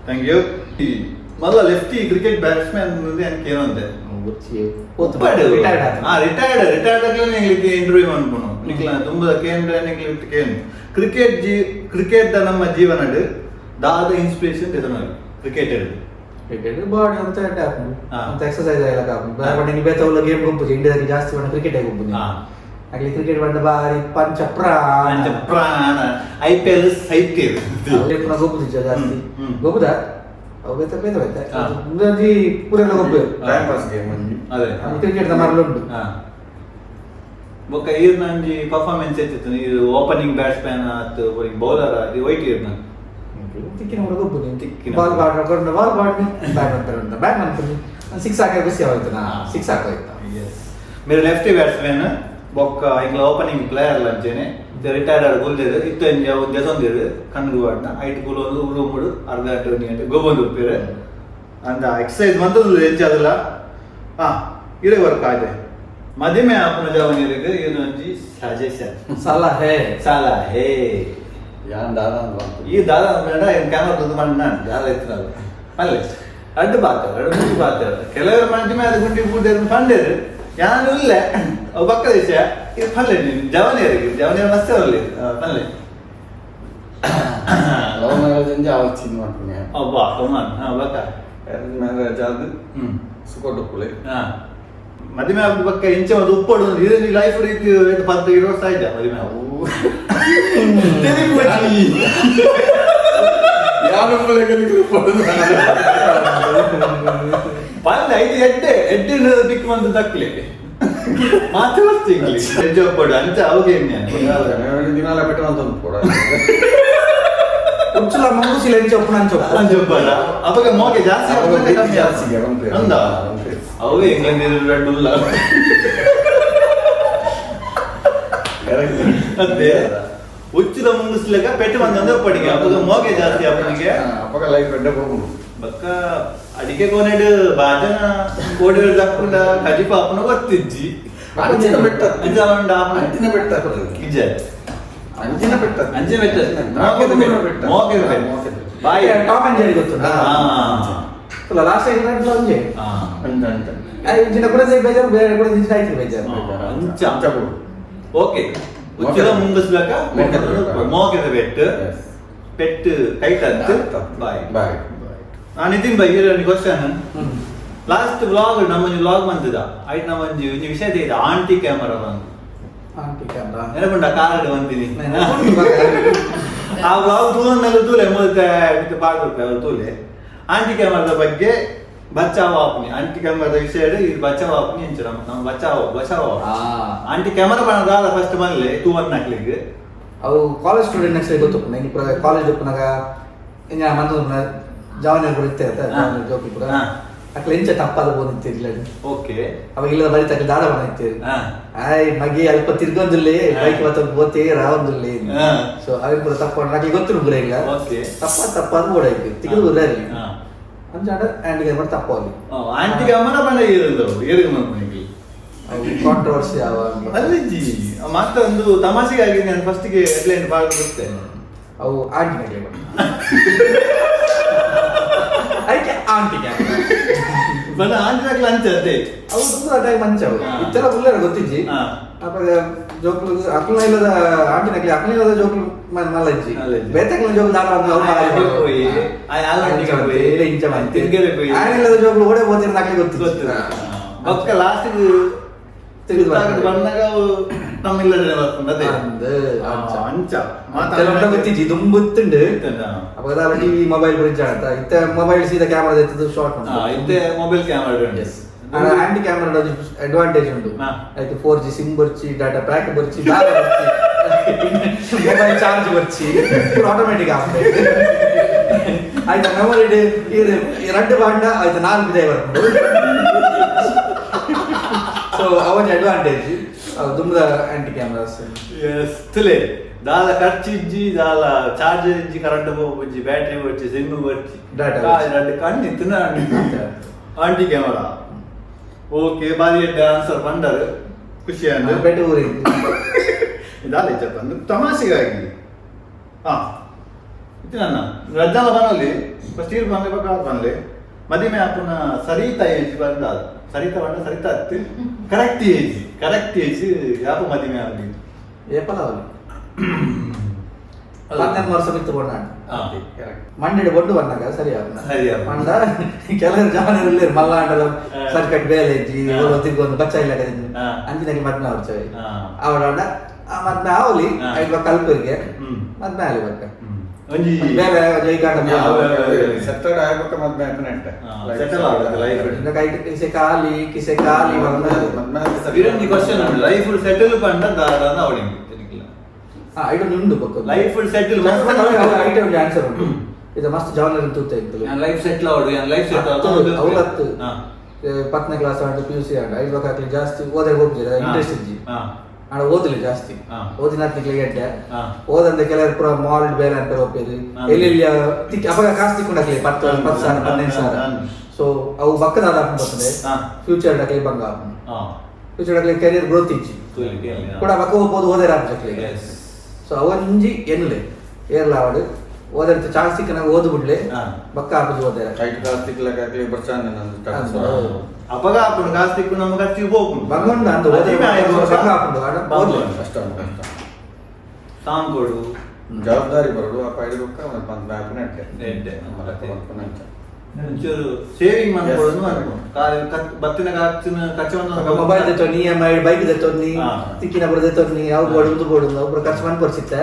ಥ್ಯಾಂಕ್ ಯು ಮಲ್ಲ ಲೆಫ್ಟಿ ಕ್ರಿಕೆಟ್ ಬ್ಯಾಟ್ಸ್ಮನ್ எனக்கு ಏನೋ ಅಂತೆ ರಿಟೈರ್ಡ್ ಆಗಲೇ ನಿಮಗೆ ಇಂಟರ್ವ್ಯೂ ಮಾಡ್ಕೊನು ನಿಕ್ಲ ತುಂಬ ಕೇಂದ್ರ ನಿಕ್ಲ ಕೇನು ಕ್ರಿಕೆಟ್ ನಮ್ಮ ಜೀವನಡ್ ದಾದ ಇನ್ಸ್ಪಿರೇಷನ್ ಇದನಲ್ಲಿ ಕ್ರಿಕೆಟ್ ಕ್ರಿಕೆಟ್ ಬಾಡಿ ಅಂತ ಅಂತ ಎಕ್ಸರ್ಸೈಸ್ ಎಲ್ಲ ಬಟ್ ನೀವು ಬೇತವಲ್ಲ ಗೇಮ್ ಗುಂಪು ಇಂಡಿಯಾದಲ್ಲಿ ಜಾಸ್ತಿ ಬಣ್ಣ ಕ್ರಿಕೆಟ್ ಗುಂಪು ಆಗ್ಲಿ ಕ್ರಿಕೆಟ್ ಬಂದ ಬಾರಿ ಪಂಚ ಪ್ರಾಣ IPL ಸೈಕಲ್ ಗೊಬ್ಬುದು ಜಾಸ್ತಿ ಗೊಬ್ಬುದ ಬೇತ ಬೇತ ಬೇತ ಮುಂದಿ ಪೂರೆಲ್ಲ ಗೊಬ್ಬು ಟೈಮ್ ಪಾಸ್ ಗೇಮ್ ಅದೇ ಕ್ರಿಕೆಟ್ ಮರಲುಂಟು ಬೊಕ್ಕ ಈರ್ ನಂಜಿ ಪರ್ಫಾರ್ಮೆನ್ಸ್ ಎತ್ತಿತ್ತು ಇದು ಓಪನಿಂಗ್ ಬ್ಯಾಟ್ಸ್ಮನ್ ಆತು ಬೌಲರ್ ಅದು ವೈಟ್ ಇರ್ ನಾನು ತಿಕ್ಕಿನ ಕೂಡ ಗೊಬ್ಬು ತಿಕ್ಕಿನ ball ball ball ball bat ಅಂತ ಬ್ಯಾಟ್ ಅಂತೀನಿ 6 ಹಾಕಿ ಖುಷಿ ಆಯ್ತು ನಾ 6 ಹಾಕೋಯ್ತು మీరు లెఫ్ట్ బ్యాట్స్మెన్ బొక్క ఇంట్లో ఓపెనింగ్ ప్లేయర్ లంచేనే రిటైర్డ్ గుల్దేరు ఇತ್ತು ಜಸೊಂದಿರು ಕಣ್ಣು ವಾಡ್ನ ಐಟ್ ಗುಲೋದು ಉಳುಮುಡು ಅರ್ಧ ಗಂಟೆ ಗಂಟೆ ಗೋಬಂದು ಉಪ್ಪಿರು ಅಂದ ಎಕ್ಸಸೈಸ್ ಬಂದದ್ದು ಹೆಚ್ಚದಲ್ಲ ಇರೇ ವರ್ಕ್ ಆಯ್ತು ಮದಿಮೆ ಆಪನ ಜವನಿರಿಗೆ ಇದೊಂಜಿ ಸಜೆಷನ್ ಸಲಹೆ ಯಾನ್ ದಾದ ಅಂತ ಈ ದಾದ ಬೇಡ ಏನು ಕ್ಯಾಮರಾ ತಂದು ಮಾಡಿ ನಾನು ದಾದ ಇತ್ತಿನಲ್ಲ ಅಲ್ಲೇ ಅಡ್ಡು ಪಾತ್ರ ಎರಡು ಮುಂಚೆ ಪಾತ್ರ ಕೆಲವರು ಮಂಚಿ ಮೇಲೆ ಗುಂಡಿ ಬೂದೇರು ಪಂಡೇರು ಯಾನು ಇಲ್ಲ ಪಕ್ಕ ವಿಷಯ ಇದು ಪಲ್ಲೆ ನೀನು ಜವನಿಯರಿಗೆ ಮಸ್ತ್ ಅವರಲ್ಲಿ ಪಲ್ಲೆ ಲವ್ ಮ್ಯಾರೇಜ್ ಅಂದ್ರೆ ಅವತ್ತು ಚಿಂತೆ ಮಾಡ್ತೀನಿ ಅಬ್ಬಾ ಕಮಾನ್ ಬಕ್ಕ ಅರೇಂಜ್ ಮ್ಯಾರೇಜ್ ಆದ ಸುಕೊಟ್ಟು ಕುಳೆ ಮದುವೆ ಆಗ ಪಕ್ಕ ಇಂಚ ಒಂದು ಉಪ್ಪಡು ಇದು ಲೈಫ್ ರೀತಿ 10 ವರ್ಷ ಆಯ್ತಾ ಮದುವೆ ಯಾರು ಪಲ್ಲೆ ಐದು ಎಡ್ಡೆ ದಿಕ್ಕು ಬಂದು ತಕ್ಕಲಿ ಮಾತಾಡ್ತಿ ಇಂಗ್ಲಿಷ್ ಪಡು ಅಂತ ಅವಾಗೆ ದಿನಾಲ ಬೆಟ್ಟವಂತ ಕೂಡ ಉಚ್ಚಲ ಮಂಗುಸಿಲ ಎಂಚ ಒಪ್ಪನ ಅಂಚೊಪ್ಪಡ ಅವಾಗ ಮೋಗೆ ಜಾಸ್ತಿ ಆಗುತ್ತೆ ಕಮ್ಮಿ ಜಾಸ್ತಿ ಅಂದ ಅವೇ ಇಂಗ್ಲೆಂಡ್ ರೆಡ್ಡುಲ್ಲ ಅದೇ ಉಚ್ಚಿದ ಮುಂಗಿಸ್ಲಿಕ್ಕ ಪೆಟ್ಟು ಬಂದಂದ್ರೆ ಒಪ್ಪಡಿಗೆ ಅವಾಗ ಮೋಗೆ ಜಾಸ್ತಿ ಅಪ್ಪನಿಗೆ ಅವಾಗ ಲೈಫ್ ಬೆಡ್ಡ ಹೋಗುದು ಬಕ್ಕ ಅಡಿಕೆ ಕೊನೆಡು ಬಾಜನ ಕೋಡಿ ತಕ್ಕೊಂಡ ಕಜಿಪ ಅಪ್ಪನ ಗೊತ್ತಿಜ್ಜಿ ಅಂಚಿನ ಬೆಟ್ಟ ಅಂಜಾವಂಡ ಅಂಚಿನ ಬೆಟ್ಟ ಇಜ್ಜ ಅಂಚಿನ ಬೆಟ್ಟ ಅಂಜೆ ಬೆಟ್ಟ ಬೆಟ್ಟ ಮೋಗೆ ಬಾಯಿ ಟಾಮ್ ಅಂಡ್ ಜೆರಿ ಗೊತ್ತುಂಟಾ ಲಾಸ್ಟ್ ಟೈಮ್ ಅಂಜೆ ಅಂಟ ಅಂಟ ಇಂಚಿನ ಕೂಡ ಬೇಜಾರು ಬೇರೆ ಕೂಡ ಇಂಚಿನ ಆಯ್ತು ಬೇಜಾರು ಅಂಚ ಓಕೆ ಉಚ್ಚಿದ ಮುಂಗಿಸ್ಲಕ್ಕ ಮೋಗೆದ ಬೆಟ್ಟು ಪೆಟ್ಟು ಕೈಟ್ ಬಾಯ್ ಬಾಯ್ ನಿತಿನ್ ಬೈ ಇರಲಿ ಕ್ವಶನ್ ಲಾಸ್ಟ್ ವ್ಲಾಗ್ ನಮ್ಮೊಂದು ವ್ಲಾಗ್ ಬಂದಿದ ಆಯ್ತು ನಮ್ಮೊಂದು ಒಂದು ವಿಷಯ ಇದೆ ಆಂಟಿ ಕ್ಯಾಮರಾ ಬಂದು ಆಂಟಿ ಕ್ಯಾಮ್ರಾ ನೆನಪುಂಡ ಕಾರಡ್ ಬಂದಿನಿ ಆ ವ್ಲಾಗ್ ತೂಲೆ ಮತ್ತೆ ಪಾಡ್ಕೊಡ್ತಾರೆ ತೂಲೆ ಆಂಟಿ ಕ್ಯಾಮರಾದ ಬಗ್ಗೆ ಬಚಾವ್ ಆಪ್ನಿ ಆಂಟಿ ಕ್ಯಾಮರಾದ ವಿಷಯ ಇದು ಬಚಾವ್ ಆಪ್ನಿ ಅಂಚು ನಮ್ಮ ಬಚಾವ್ ಆಂಟಿ ಕ್ಯಾಮರಾ ಬಣ್ಣದ ಫಸ್ಟ್ ಮನೇಲಿ 2-1 ಹಾಕ್ಲಿಕ್ಕೆ ಅವು ಕಾಲೇಜ್ ಸ್ಟೂಡೆಂಟ್ ನೆಕ್ಸ್ಟ್ ಗೊತ್ತು ನಂಗೆ ಕಾಲೇಜ್ ಒಪ್ಪನಾಗ ಹಿಂಗೆ ಮಂದು ಜವಾನಿಯರು ಕೂಡ ಇರ್ತೇವೆ ಜೋಕಿ ಕೂಡ ಅಕ್ಲ ಇಂಚ ತಪ್ಪಾದ ಬೋದಿರ್ತಿರ್ಲ ಓಕೆ ಅವಾಗ ಇಲ್ಲದ ಬರೀ ತಕ್ಕ ದಾಡ ಬಂದಿರ್ತೀರಿ ಆಯ್ ಮಗೆ ಅಲ್ಪ ತಿರ್ಗೊಂದಿಲ್ಲಿ ಬೈಕ್ ಬತ್ತೇ ರಾವಂದಿಲ್ಲಿ ಸೊ ಅದ್ರ ಕೂಡ ತಪ್ಪ ಅಕ್ಲಿ ಗೊತ್ತಿರು ಬರ ಇಲ್ಲ ತಪ್ಪಾದ ಬೋಡ ಐತಿ ತಿರುగు ಬರಲಿ ಅಂಚಾಡ ಆಂಟಿ ಕ್ಯಾಮರಾ ತಪ್ಪಾಗಿ ಆಂಟಿ ಕ್ಯಾಮರಾ ಬಂದ ಏರಿಗ ಮನೆಗೆ ಕಾಂಟ್ರವರ್ಸಿ ಯಾವ ಅಲ್ಲಿಜ್ಜಿ ಮಾತ್ರ ಒಂದು ತಮಾಷೆಗಾಗಿ ನಾನು ಫಸ್ಟಿಗೆ ಹೆಡ್ಲೈನ್ ಭಾಗ ಬರುತ್ತೆ ಅವು ಆಂಟಿ ಕ್ಯಾಮರಾ ಅದಕ್ಕೆ ಆಂಟಿ ಕ್ಯಾಮರಾ ಬಣ್ಣ ಆಂಟಿ ಹಾಕ್ಲ ಅಂಚೆ ಅವು ತುಂಬ ಟೈಮ್ ಮಂಚ ಅವು ಇತ್ತೆಲ್ಲ ಫುಲ್ಲ ಗೊತ್ತಿಜ್ಜಿ ಅಪ್ಪ ಜೋಕ್ಲು ಅಕ್ಲ ಇಲ್ಲದ ಆಂಟಿ ನಕ್ಲಿ ಅಕ್ಲ ಇಲ್ಲದ ಜೋಕ್ಲು ಮಲ್ಲಜ್ಜಿ ಬೇತಕ್ಲ ಜೋಕ್ಲು ದಾಡ ಇಂಚ ಮಂತಿ ಆನಿಲ್ಲದ ಜೋಕ್ಲು ಓಡೆ ಹೋತಿರ ನಕ್ಲಿ ಗೊತ್ತಿತ್ತು ಬೊಕ್ಕ ಲಾಸ್ಟ್ ಬಂದಾಗ ನಮ್ಮಿಲ್ಲದೆ ಬರ್ತದೆ ಅಂಚ ಗೊತ್ತಿಜ್ಜಿ ದುಂಬುತ್ತುಂಡು ಅಪ್ಪ ಅದಾಲ ಟಿವಿ ಮೊಬೈಲ್ ಬ್ರಿಡ್ಜ್ ಅಂತ ಇತ್ತ ಮೊಬೈಲ್ ಸೀದಾ ಕ್ಯಾಮರಾ ಎತ್ತದು ಶಾರ್ಟ್ ಇತ್ತೆ mobile camera anti camera advantage ಉಂಟು ಆಯ್ತು 4G ಸಿಮ್ ಬರ್ಚಿ ಡಾಟಾ ಪ್ಯಾಕ್ ಬರ್ಚಿ ಮೊಬೈಲ್ ಚಾರ್ಜ್ ಬರ್ಚಿ ಆಟೋಮೆಟಿಕ್ ಆಗ್ತದೆ ಆಯ್ತು ಮೆಮೊರಿ ಇದು 2 ಬಾಂಡ ಆಯ್ತು 4 ಬಿದೆ ಬರ್ಕೊಂಡು ಸೊ ಅವನ ಅಡ್ವಾಂಟೇಜ್ ದುಮ್ದ ಆಂಟಿ ಕ್ಯಾಮರಾಸ್ ತುಲೆ ದಾಲ ಖರ್ಚಿಜ್ಜಿ ದಾಲ ಚಾರ್ಜರ್ ಇಜ್ಜಿ ಕರೆಂಟ್ ಹೋಗ್ಬಜ್ಜಿ ಬ್ಯಾಟ್ರಿ ಬರ್ಚಿ ಸಿಮ್ ಬರ್ಚಿ ಡಾಟಾ ಕಣ್ಣಿತ್ತು ಆಂಟಿ ಕ್ಯಾಮರಾ ಓಕೆ ಬಾರಿ ಆನ್ಸರ್ ಬಂದರು ಖುಷಿ ಅಂದ್ರೆ ಬೆಟ್ಟ ಊರಿ ಇದಾಲೆ ಬಂದು ತಮಾಷೆಗಾಗಿ ಇದು ನನ್ನ ರಜ್ಜಾಲ ಬನಲ್ಲಿ ಫಸ್ಟ್ ಇಯರ್ ಬಂದೆ ಬಂದ್ಲೆ ಮದಿಮೆ ಅಪ್ಪನ ಸರಿತಾ ಏಜ್ ಬಂದ ಸರಿತಾ ಬಂದ ಸರಿತಾ ಹತ್ತು ಕರೆಕ್ಟ್ ಏಜ್ ಯಾಪ ಮದಿಮೆ ಆಗಲಿ ಏಪಲ ಅವಲಿ 12 ವರ್ಷ ಬಿತ್ತು ಬಣ್ಣ ಮಂಡ್ಯದ ಬೊಡ್ಡು ಬಂದಾಗ ಸರಿ ಮಂಡ ಕೆಲವರು ಜಾವನರಲ್ಲಿ ಮಲ್ಲಾಂಡಲ ಸರ್ಕಟ್ ಬೇಲೆ ಇಜ್ಜಿ ತಿರ್ಗೊಂದು ಬಚ್ಚ ಇಲ್ಲ ಅಂಚಿನಾಗಿ ಮದ್ನ ಅವ್ರಚವಿ ಅವಡ ಮದ್ನ ಅವಲಿ ಐದು ಕಲ್ಪರಿಗೆ ಮದ್ನ ಆಗಲಿ ಬಕ್ಕ ಬೇರೆ ಜೈಕಾಟ ಸೆಟಲ್ ಆಗಬೇಕು ಮದ್ನ ನೆಟ್ಟ ಸೆಟಲ್ ಆಗುತ್ತೆ ಲೈಫ್ ಕಿಸೆ ಖಾಲಿ ಈ ಕ್ವಶನ್ ಲೈಫ್ ಸೆಟಲ್ ಪಂಡ ದಾದ ಅವಳಿ ಐಟಮ್ ಉಂಟು ಪಕ್ಕ ಲೈಫ್ ಸೆಟಲ್ ಐಟಮ್ ಆನ್ಸರ್ ಉಂಟು ಇದು ಮಸ್ತ್ ಜಾವನರ್ ತೂತ ಇತ್ತು ಲೈಫ್ ಸೆಟ್ಲ್ ಅವಡು ಲೈಫ್ ಸೆಟ್ಲ್ ಅವಲತ್ತು 10ನೇ ಕ್ಲಾಸ್ ಆಂಡು PUC ಆಂಡು ಐದು ಹಾಕ್ಲಿ ಜಾಸ್ತಿ ಓದಾಗ ಹೋಗ್ತಿರ ಇಂಟ್ರೆಸ್ಟ್ ಇಜ್ಜಿ ಆಡ ಓದಲಿ ಜಾಸ್ತಿ ಓದಿನ ಗೆಡ್ಡೆ ಓದಂದ ಕೆಲವರು ಪುರ ಮಾಲ್ಡ್ ಬೇರೆ ಅಂತ ಹೋಗ್ತೀರಿ ಎಲ್ಲಿ ಅವಾಗ ಕಾಸು ತಿಕ್ಕೊಂಡಾಗ್ಲಿ 10,000-15,000 ಸೊ ಅವು ಬಕ್ಕದಾದ ಬರ್ತದೆ ಫ್ಯೂಚರ್ ಡಾಕ್ಲಿ ಬಂಗ ಫ್ಯೂಚರ್ ಡಾಕ್ಲಿ ಕೆರಿಯರ್ ಗ್ರೋತ್ ಇಜ್ಜಿ ಕೂಡ ಬಕ್ಕ ಹೋಗ್ಬೋದು ಓದಾರ ಆಗ್ಲಿ ಸೊ ಅವೊಂಜಿ ಎನ್ನುಲೆ ಏರ್ಲ ಅವಡು ಓದಿರ್ತ ಚಾನ್ಸ್ ಸಿಕ್ಕನಾಗ ಓದು ಬಿಡ್ಲೆ ಬಕ್ಕ ಹಾಕುದು ಓದಾರ ಕೈಟ್ ಕಾಸು ತಿಕ್ಲಕ್ಕೆ ಬರ್ಚಾನೆ ನಂದು ಅಪಗ ಹಾಕೊಂಡು ಕಾಸು ತಿಕ್ಕು ನಮ್ಮ ಖರ್ಚಿಗೆ ಹೋಗ್ಬೋದು ಬಂಗೊಂಡ ಅಂತ ಬಕ್ಕ ಹಾಕೊಂಡು ಕಷ್ಟ ಸಾಂಗ್ ಕೊಡು ಜವಾಬ್ದಾರಿ ಬರೋದು ಆ ಪೈಡಿ ಬೊಕ್ಕ ಒಂದು ಬ್ಯಾಗ್ ನೆಟ್ಟೆ ಒಂಚೂರು ಸೇವಿಂಗ್ ಮಾಡ್ಕೊಳ್ಳೋದು ಬತ್ತಿನ ಖರ್ಚು ಮೊಬೈಲ್ ತೆತ್ತೊನ್ನಿ EMI ಬೈಕ್ ತೆತ್ತೊನ್ನಿ ತಿಕ್ಕಿನ ಬರ ತೆತ್ತೊನ್ನಿ ಅವು ಬೋಡು ಬೋಡು ಒಬ್ರು ಖರ್ಚು ಮಾಡಿ ಬರ್ಸಿತ್ತ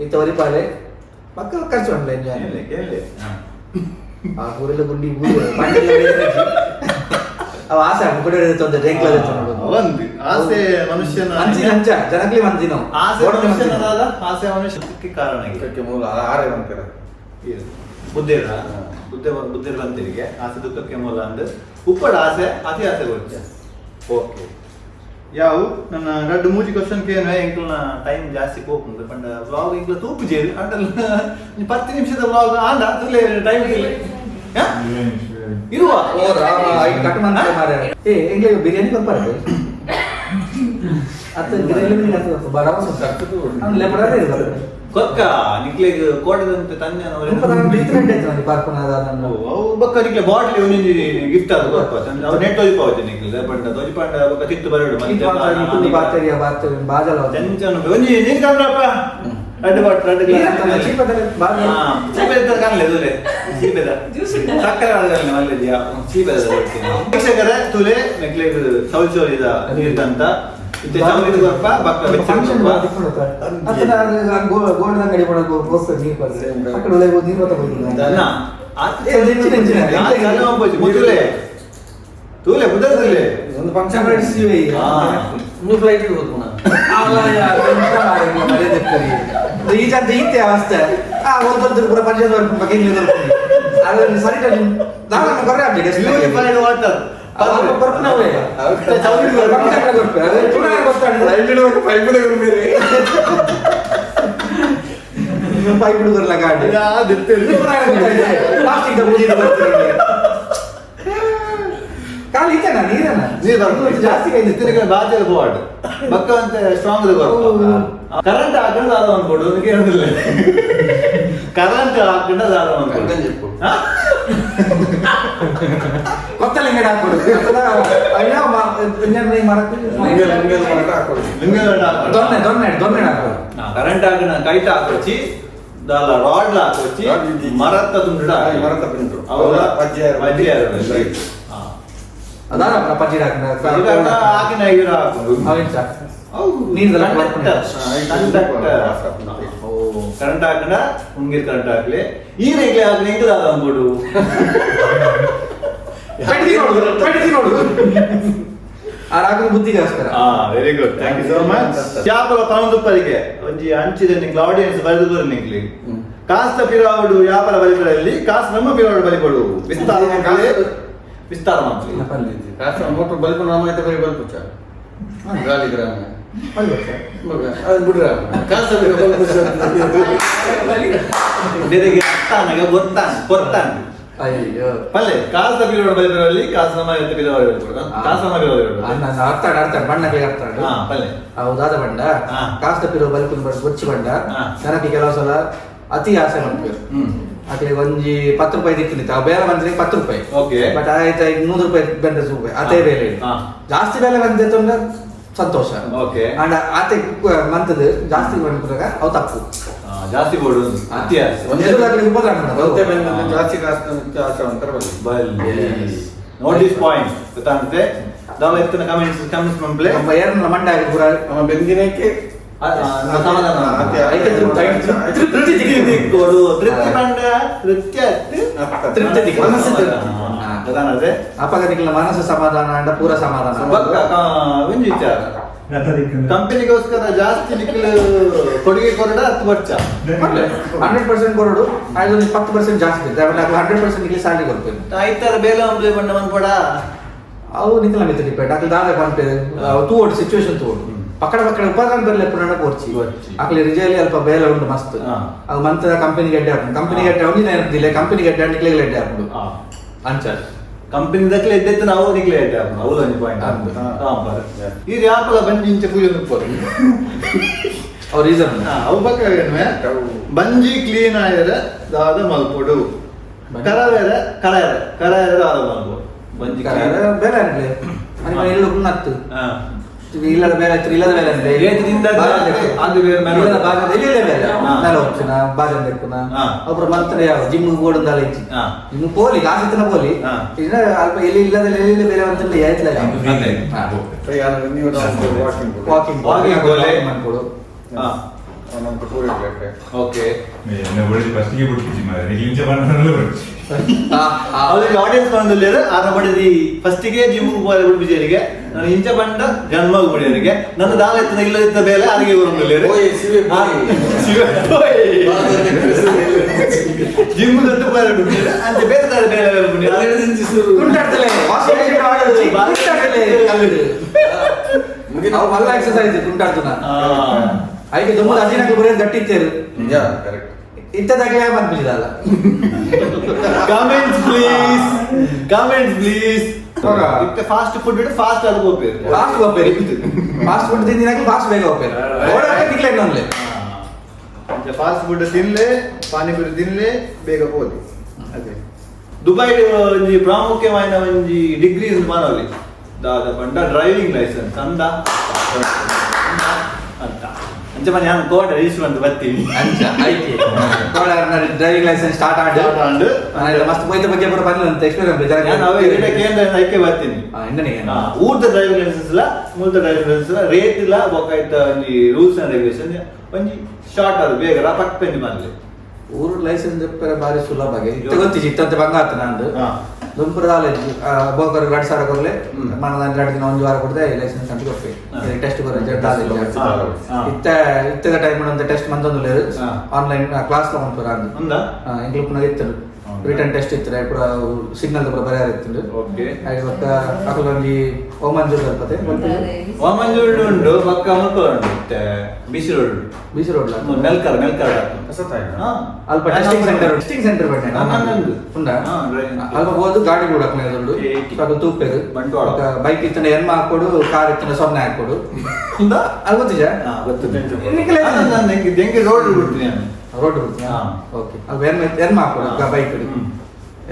ಇಂಥವರಿ ಪಾಲೆ ಮಕ್ಕಳು ಖರ್ಚು ಮಾಡಲ ಎಂಜಾಯ್ ಆ ಊರೆಲ್ಲ ಗುಂಡಿ ಅವ ಆಸೆ ಮುಕುಡೆ ತೊಂದರೆ ಜೈಕ್ಲ ಒಂದು ಆಸೆ ಮನುಷ್ಯನ ಅಂಚ ಜನಕ್ಲಿ ಮಂದಿ ನಾವು ಆಸೆ ಮನುಷ್ಯನದಾದ ಆಸೆ ಮನುಷ್ಯಕ್ಕೆ ಕಾರಣ ಇದಕ್ಕೆ ಮೂಲ ಆರೆ ಅಂತಾರೆ ಬುದ್ಧಿರ ಬಂತಿರಿಗೆ ಆಸೆ ದುಃಖಕ್ಕೆ ಮೂಲ ಅಂದ್ರೆ ಉಪ್ಪಡ ಆಸೆ ಅತಿ ಆಸೆ ಕೊಡ್ತೀಯ ಓಕೆ ಯಾವು ನನ್ನ ರಡ್ಡು ಮೂಜಿ ಕ್ವಶನ್ ಕೇನು ಎಂಕ್ಲನ ಟೈಮ್ ಜಾಸ್ತಿ ಹೋಗ್ತದೆ ಪಂಡ ವ್ಲಾಗ್ ಈಗ ತೂಪು ಜೇರಿ ಅಂಡಲ್ಲ 10 ನಿಮಿಷದ ವ್ಲಾಗ್ ಆಂಡ ತುಲೆ ಟೈಮ್ ಇರುವ ಕಟ್ ಮಾಡ್ತಾರೆ ಮಾರ್ರೆ. ಎಂಗ್ಲಿಗೆ ಬಿರಿಯಾನಿ ಬರ್ಬಾರ್ದು ಅತ್ತ ಬಿರಿಯಾನಿ ಬಡವ ಅವ್ನು ಲೆಬಡಾರೆ ಇರ್ಬಾರ್ದು ಕೊಕ್ಕ ನಿಕ್ಲೆಗ್ ಕೋಟದಂತೆ ತಂದೆ ಅವು ಬಕ್ಕ ನಿಕ್ಲೆ ಬಾಟ್ಲಿ ಒಂದೊಂದು ಗಿಫ್ಟ್ ಅದು ಬರ್ಪ ಅವ್ ನೆಟ್ ತೊಲಿಪಾವತ್ತೆ ನಿಕ್ಲೆ ಪಂಡ ತೊಲಿಪಂಡ ಬಕ್ಕ ತಿತ್ತು ಬರಡು ಚೆಂಚನ ಒಂಜಿ ನೀರು ಕಂಡ್ರಪ್ಪ ರಡ್ಡು ಬಾಟ್ ರಡ್ಡು ಚೀಪೆದ ಕಾಣಲೆ ತುಲೆ ಚೀಪೆದ ಸಕ್ಕರೆ ಆಡಗಲ್ಲ ಮಲ್ಲಿದ್ಯಾ ಚೀಪೆದ ವೀಕ್ಷಕರೇ ತುಲೆ ನಿಕ್ಲೆಗ್ ಸೌಚೋಲಿದ ನೀರ್ದಂತ ಇತ್ತೆ ಚೌಲಿದ ಬರ್ಪ ಬಕ್ಕ ಫಂಕ್ಷನ್ ಗೋಲ್ಡ್ ಅಂಗಡಿ ಮಾಡೋದು ಹೋಗ್ತದೆ ನೀರು ಬರ್ತದೆ ಆ ಕಡೆ ಒಳಗೆ ಹೋಗಿ ನೀರು ತೂಲೆ ಬುದ್ಧಲೆ ಒಂದು ಫಂಕ್ಷನ್ ನಡೆಸಿವೆ ಮೂರು ಫ್ಲೈಟ್ ಹೋಗ್ತು ಈಜಂತ ಈತೆ ಅವಸ್ಥೆ ಒಂದು ಪ್ರಪಂಚದ ಬಗ್ಗೆ ಅದನ್ನು ಸರಿ ನಾನು ಕೊರೆ ಆಗ್ಬೇಕು ಪೈಪಿಡುಗರ್ಲ ಗಾಡಿ ಪ್ಲಾಸ್ಟಿಕ್ ಕಾಲು ಇತ್ತೇನಾ ನೀರನ್ನ ಜಾಸ್ತಿ ಕೈ ಬಾಜಲ್ ಬೋರ್ಡ್ ಬಕ್ಕ ಅಂತ ಸ್ಟ್ರಾಂಗ್ ಕರೆಂಟ್ ಹಾಕೊಂಡು ಅದು ಅನ್ಕೊಡು ಕೇಳಿಲ್ಲ ಕರೆಂಟ್ ಹಾಕೊಂಡು ಅದು ಅನ್ಕೊಂಡು ಗೊತ್ತಲ್ಲ ಹಿಂಗಡೆ ಹಾಕೊಡು ದೊನ್ನೆ ಹಾಕೋದು ಕರೆಂಟ್ ಹಾಕೋಣ ಕೈಟ ಹಾಕೊಚ್ಚಿ ದಾಲ ರಾಡ್ ಹಾಕೊಚ್ಚಿ ಮರತ್ತ ತುಂಡ ಮರತ್ತ ಪಿಂಟು ಅವರ ಪಜ್ಜೆ ಅದಾನ ಪಜ್ಜಿ ಹಾಕಿನ ಇವ್ರು ಹಾಕೊಂಡು ನೀರ್ದಲ್ಲ ಕರೆಂಟ್ ಹಾಕಂಡ ಉಂಗಿರ್ ಕರೆಂಟ್ ಹಾಕ್ಲಿ ಈ ರೇಗ್ಲಿ ಹಾಕ್ಲಿ ಹೆಂಗದಾದ ಅನ್ಕೊಡು ನೋಡು ಆರಾಗ ಬುದ್ಧಿಗೋಸ್ಕರ very good thank you so much ಯಾಪಲ ತನದುಪ್ಪರಿಗೆ ಒಂಜಿ ಅಂಚಿದ ನಿಂಗ್ಲ ಆಡಿಯನ್ಸ್ ಬರೆದು ನಿಂಗ್ಲಿ ಕಾಸ್ತ ಪಿರಾವಡು ಯಾಪಲ ಬಲಿಗಳಲ್ಲಿ ಕಾಸ್ ನಮ್ಮ ಪಿರಾವಡು ಬಲಿಗಳು ವಿಸ್ತಾರ ಮಾಡ್ಲಿ ಕಾಸ್ತ ಮೋಟರ್ ಬಲ್ಪ್ ನಾಮೈತೆ ಬರಿ ಬಲ್ಪ್ ಚ ಗಾಲಿ ಗ್ರಾಮ ಅದು ಬಿಡ್ರ ಕಾಸ್ತ ಬೆದೆಗೆ ಅತ್ತಾನಗ ಗೊತ್ತಾನ ಅಯ್ಯೋ ಪಲ್ಲೆ ಕಾಸ್ತ ಪಿರಾವಡು ಬಲಿಗಳಲ್ಲಿ ಕಾಸ್ ನಮ್ಮ ಪಿರಾವಡು ಬಲಿಗಳು ಕಾಸ್ ನಮ್ಮ ಪಿರಾವಡು ಅರ್ತಾಡ ಬಣ್ಣಕ್ಕೆ ಅರ್ತಾಡ ಪಲ್ಲೆ ಹೌದಾದ ಬಂಡ ಕಾಸ್ತ ಪಿರೋ ಬಲ್ಪುನ್ ಬೊಚ್ಚಿ ಬಂಡ ನನಗೆ ಕೆಲವು ಸಲ ಅತಿ ಆಸೆ ಮಾಡ್ತಾರೆ ಅದೇ ಒಂಜಿ 10 ರೂಪಾಯಿ ದಿಕ್ಕಿನಿತ್ತು ಆ ಬೇರೆ ಬಂದ್ರೆ 10 ರೂಪಾಯಿ ಓಕೆ ಬಟ್ ಆಯ್ತು 100 ರೂಪಾಯಿ ಬಂದ್ರೆ ರೂಪಾಯಿ ಅದೇ ಬೇರೆ ಜಾಸ್ತಿ ಬೇಲೆ ಬಂದಿತ್ತು ಅಂದ್ರೆ ಸಂತೋಷ ಓಕೆ ಅಂಡ್ ಆತೆ ಮಂತದ ಜಾಸ್ತಿ ಬಂದಾಗ ಅವು ತಪ್ಪು ಜಾಸ್ತಿ ಬೋಡು ಅತಿ ಆಸೆ ಉಪದ್ರ ಜಾಸ್ತಿ ಕಾಸ್ತ ಆಸೆ ಅಂತಾರೆ ನೋಟ್ ದಿಸ್ ಪಾಯಿಂಟ್ ಗೊತ್ತಾಗುತ್ತೆ ದಾವ ಎತ್ತಿನ ಕಮೆಂಟ್ಸ್ ಮಂಪ್ಲೆ ಏನ ಮಂಡ ಆಗಿದ್ದು ಪೂರ ನಮ್ಮ ಬೆಂದಿನಕ್ಕೆ ಅಪಗತಿಗಳ ಮನಸ್ಸು ಸಮಾಧಾನ ಅಂಡ ಪೂರ ಸಮಾಧಾನ ಕಂಪನಿಗೋಸ್ಕರ ಜಾಸ್ತಿ ನಿಖಿಲ್ ಕೊಡುಗೆ ಕೊರಡ 10 ವರ್ಷ 100% ಕೊರಡು ಅದು 10% ಜಾಸ್ತಿ ಇರುತ್ತೆ 100% ನಿಖಿಲ್ ಸ್ಯಾಲರಿ ಕೊಡ್ತೇನೆ ಆಯ್ತಾರ ಬೇಲ ಅಂಬ್ಲೆ ಬಣ್ಣ ಮನ್ಪಡ ಅವು ನಿಖಿಲ್ ಮಿತ್ರ ಡಿಪೆಂಡ್ ಅಕ್ಲ ದಾವೆ ಬಂತೆ ತೂವಡು ಸಿಚುವೇಶನ್ ತೂವಡು ಪಕ್ಕಡ ಉಪಕರಣ ಬರಲಿ ಪುನಃ ಕೋರ್ಚಿ ಅಕ್ಲಿ ರಿಜೈಲಿ ಅಲ್ಪ ಬೇಲೆ ಉಂಟು ಮಸ್ತ್ ಅದು ಮಂತದ ಕಂಪನಿ ಗಡ್ಡೆ ಹಾಕೊಂಡು ಕಂಪನಿ ಗಡ್ಡೆ ಅವನಿನ ಇರ್ತಿಲ್ಲ ಕಂಪನಿ ಗಡ್ಡೆ ನಿಕ್ಲೆ ಗಡ್ಡೆ ಹಾಕೊಂಡು ಅಂಚ ಕಂಪನಿ ದಕ್ಲೆ ಎದ್ದೆತ್ತು ನಾವು ನಿಕ್ಲೆ ಗಡ್ಡೆ ಹಾಕೊಂಡು ಅವಳು ಒಂದು ಪಾಯಿಂಟ್ ಇದು ಯಾಪಲ ಬಂಜಿ ಇಂಚ ಪೂಜೆ ನಿಪ್ಪರು ಅವ್ರ ರೀಸನ್ ಅವು ಬಕ್ಕ ಬಂಜಿ ಕ್ಲೀನ್ ಆಯರ ದಾದ ಮಲ್ಪೊಡು ಕರವೇರ ಕರಾಯರ ದಾದ ಮಲ್ಪೊಡು ಬಂಜಿ ಬೇರೆ ಅನ್ಲಿ ಎಲ್ಲ ನತ್ತು ಇಲ್ಲದ ಬೇರೆ ಇಲ್ಲದ ಬೇರೆ ಅಂದ್ರೆ ಅದು ಬೇರೆ ಇಲ್ಲದ ಭಾಗದ ಇಲ್ಲೇ ಬೇರೆ ನೆಲ ಹೊಚ್ಚಿನ ಬಾಜನ್ ಬೆಕ್ಕುನ ಒಬ್ರು ಮಂತ್ರ ಯಾವ ಜಿಮ್ ಗೋಡಂದಾಲ ಇಚ್ಚಿ ಜಿಮ್ ಪೋಲಿ ಕಾಸಿತನ ಪೋಲಿ ಇನ್ನ ಅಲ್ಪ ಎಲ್ಲಿ ಇಲ್ಲದ ಎಲ್ಲಿ ಬೇರೆ ಅಂತ ಯಾಯ್ತಲ್ಲ ವಾಕಿಂಗ್ ಮಾಡ್ಕೊಡು ಓಕೆ ಆಡಿಯನ್ಸ್ ಬಂದಿಲ್ಲ ಆರ ಬಡಿದಿ ಫಸ್ಟಿಗೆ ಜಿಮ್ ಬಿಜರಿಗೆ ನಾನು ಇಂಚ ಬಂಡ ಜನ್ಮ ಬಿಡಿಯರಿಗೆ ನನ್ನ ದಾಲ ಇತ್ತ ಇಲ್ಲದಿದ್ದ ಬೇಲೆ ಅಲ್ಲಿಗೆ ಜಿಮ್ ದೊಡ್ಡ ಬೇರೆ ಅಂತ ಬೇರೆ ದಾರ ಬೇರೆ ಅವು ಮಲ್ಲ ಎಕ್ಸರ್ಸೈಸ್ ಕುಂಟಾಡ್ತುನ ಐಕೆ ತುಂಬ ಅದಿನಕ್ಕೆ ಬರೀ ಗಟ್ಟಿತ್ತೇರು ನಿಜ ಕರೆಕ್ಟ್ ಇಂಥದಾಗಲೇ ಬಂದ್ಬಿಟ್ಟಿದಲ್ಲ ಕಮೆಂಟ್ಸ್ ಪ್ಲೀಸ್ ಇತ್ತೆ ಫಾಸ್ಟ್ ಫುಡ್ ಇಟ್ಟು ಫಾಸ್ಟ್ ಅದು ಹೋಗ್ಬೇಕು ಫಾಸ್ಟ್ ಹೋಗ್ಬೇರಿ ಫಾಸ್ಟ್ ಫುಡ್ ತಿಂದಿನಾಕಿ ಫಾಸ್ಟ್ ಬೇಗ ಹೋಗ್ಬೇರಿ ಓಡಾಕ ನಿಕ್ಲೆ ನನ್ಲೆ ಫಾಸ್ಟ್ ಫುಡ್ ತಿನ್ಲೆ ಪಾನಿಪುರಿ ತಿನ್ಲೆ ಬೇಗ ಹೋಗಿ ಅದೇ ದುಬೈ ಒಂಜಿ ಪ್ರಾಮುಖ್ಯమైన ಒಂಜಿ ಡಿಗ್ರಿ ಮಾನವಲಿ ದಾದ ಪಂಡ ಡ್ರೈವಿಂಗ್ ಲೈಸೆನ್ಸ್ ಅಂದ ಅಂತ ಅಂಚ ಮನೆ ನಾನು ಕೋಟ ರಿಜಿಸ್ಟರ್ ಅಂತ ಬರ್ತೀನಿ ಅಂಚ ಐಕೆ ಡ್ರೈವಿಂಗ್ ಲೈಸೆನ್ಸ್ ಸ್ಟಾರ್ಟ್ ಆಡು ಮಸ್ತ್ ಪೋಯ್ತ ಬಗ್ಗೆ ಬರ ಬಂದಿಲ್ಲ ಎಕ್ಸ್ಪೀರಿಯನ್ಸ್ ನಾನು ಅವೇ ಕೇಂದ್ರ ಐಕೆ ಬರ್ತೀನಿ ಇಂದನಿಗೆ ಊರ್ದ ಡ್ರೈವಿಂಗ್ ಲೈಸೆನ್ಸ್ ಇಲ್ಲ ಮೂಲದ ಡ್ರೈವಿಂಗ್ ಲೈಸೆನ್ಸ್ ಇಲ್ಲ ರೇಟ್ ಇಲ್ಲ ಬೊಕಾಯ್ತ ಒಂಜಿ ರೂಲ್ಸ್ ಅಂಡ್ ರೆಗ್ಯುಲೇಷನ್ ಒಂಜಿ ಶಾರ್ಟ್ ಅದು ಬೇಗ ರಪಕ್ ಪೆಂಡಿ ಮಾಡ್ಲಿ ಊರು ಲೈಸೆನ್ಸ್ ಬಾರಿ ಸುಲಭ ಗೊತ್ತಿಜಿ ಇತ್ತಂತೆ ಬಂಗಾತ ನಂದು ದುಂಪುರ ಕಾಲೇಜ್ ಬೋಕರ್ 2,000 ಕೊರ್ಲೆ ಮನದ 2 ದಿನ 1 ವಾರ ಕೊಡದೆ ಲೈಸೆನ್ಸ್ ಅಂತ ಕೊಡ್ತೀವಿ ಟೆಸ್ಟ್ ಕೊರ ಇತ್ತದ ಟೈಮ್ ಅಂತ ಟೆಸ್ಟ್ ಮಂದೊಂದು లేదు ಆನ್ಲೈನ್ ಕ್ಲಾಸ್ ಲ ಮಂಪುರ ಅಂದು ಇಂಗ್ಲಿಷ್ ಪುನಃ ಇತ್ತು ರಿಟರ್ನ್ ಟೆಸ್ಟ್ ಇತ್ತು ಪುರ ಸಿಗ್ನಲ್ ಪುರ ಬರೆಯಾರ ಇತ್ತು ಓಕೆ ಹಾಗೆ ಪಕ್ಕ ಅಕಲೊಂಜಿ ಓಮಂಜೂರ್ ಅಲ್ಪತೆ ಓಮಂಜೂರ್ ಉಂಡು ಪಕ್ಕ ಮಕ್ಕಳು ಉಂಡು ಬಿಸಿ ರೋಡ್ ಬಿಸಿ ರೋಡ್ ಮೆಲ್ಕರ್ ಅಲ್ಪ ಟೆಸ್ಟಿಂಗ್ ಸೆಂಟರ್ ಬಟ್ಟೆ ಉಂಡ ಅಲ್ಪ ಹೋದು ಗಾಡಿ ಕೂಡ ಸ್ವಲ್ಪ ತೂಪೇರು ಬೈಕ್ ಇತ್ತಂಡ ಎನ್ಮ ಹಾಕೊಡು ಕಾರ್ ಇತ್ತಂಡ 0 ಹಾಕೊಡು ಅದು ಗೊತ್ತಿಜ ಹೆಂಗೆ ರೋಡ್ ಬಿಡ್ತೀನಿ ರೋಡ್ ಬಿಡ್ತೀಯಾ ಓಕೆ ಅದು ಎನ್ಮ ಹಾಕೊಡು ಬೈಕ್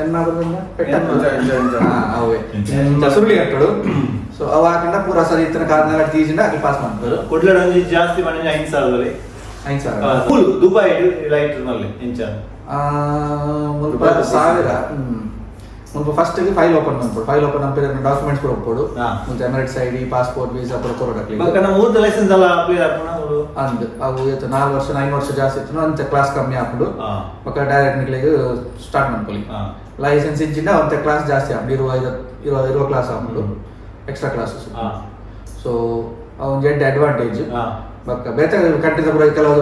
ಎನ್ಮ ಅವೇ ಸುರುಳಿ ಕಟ್ಟಡು ಸೊ ಅವ ಹಾಕೊಂಡ ಪೂರ ಸರಿ ಇತ್ತನ ಕಾರ್ನ ತೀಜಿಂದ ಅಲ್ಲಿ ಪಾಸ್ ಮಾಡ್ತಾರೆ ಕೊಡ್ಲಡ ಜಾಸ್ತಿ ಮನೆ 5,000 5,000 ಫುಲ್ ದುಬೈ ಲೈಟ್ ನಲ್ಲಿ ಇಂಚ ಮುಲ್ಪ 1,000 ಮುಲ್ಪ ಫಸ್ಟ್ ಗೆ ಫೈಲ್ ಓಪನ್ ಮಾಡ್ಬೋದು ಫೈಲ್ ಓಪನ್ ಮಾಡ್ಬಿಟ್ಟು ಡಾಕ್ಯುಮೆಂಟ್ಸ್ ಕೂಡ ಹೋಗ್ಬೋದು ಮುಂಚೆ ಎಮಿರೇಟ್ಸ್ ಐಡಿ ಪಾಸ್ಪೋರ್ಟ್ ವೀಸಾ ಕೂಡ ಕೊಡಕ್ಕೆ ಬಕ್ಕ ನಮ್ಮ ಊರ್ದ ಲೈಸೆನ್ಸ್ ಎಲ್ಲ ಅಪ್ಲೈ ಹಾಕೋಣ ಅಂದ್ ಅವು 4 ವರ್ಷ 9 ವರ್ಷ ಜಾಸ್ತಿ ಇತ್ತು ಅಂತ ಕ್ಲಾಸ್ ಕಮ್ಮಿ ಹಾಕೊಂಡು ಬಕ್ಕ ಡೈರೆಕ್ಟ್ ನಿಕ್ಲಿಗೆ ಸ್ಟಾರ್ಟ್ ಮಾಡ್ಕೊಳ್ಳಿ ಲೈಸೆನ್ಸ್ ಇಂಚಿಂದ ಅಂತ ಕ್ಲಾಸ್ ಜಾಸ್ತಿ ಹಾಕೊಂಡು ಇರುವ ಕ್ಲಾಸ್ ಹಾಕೊಂಡು ಎಕ್ಸ್ಟ್ರಾ ಕ್ಲಾಸಸ್ ಸೊ ಅವನ್ ಜೆಡ್ ಅಡ್ವಾಂಟೇಜ್ ಬಕ್ಕ ಬೇರೆ ಕಂಟ್ರಿದ ಕೂಡ ಕೆಲವು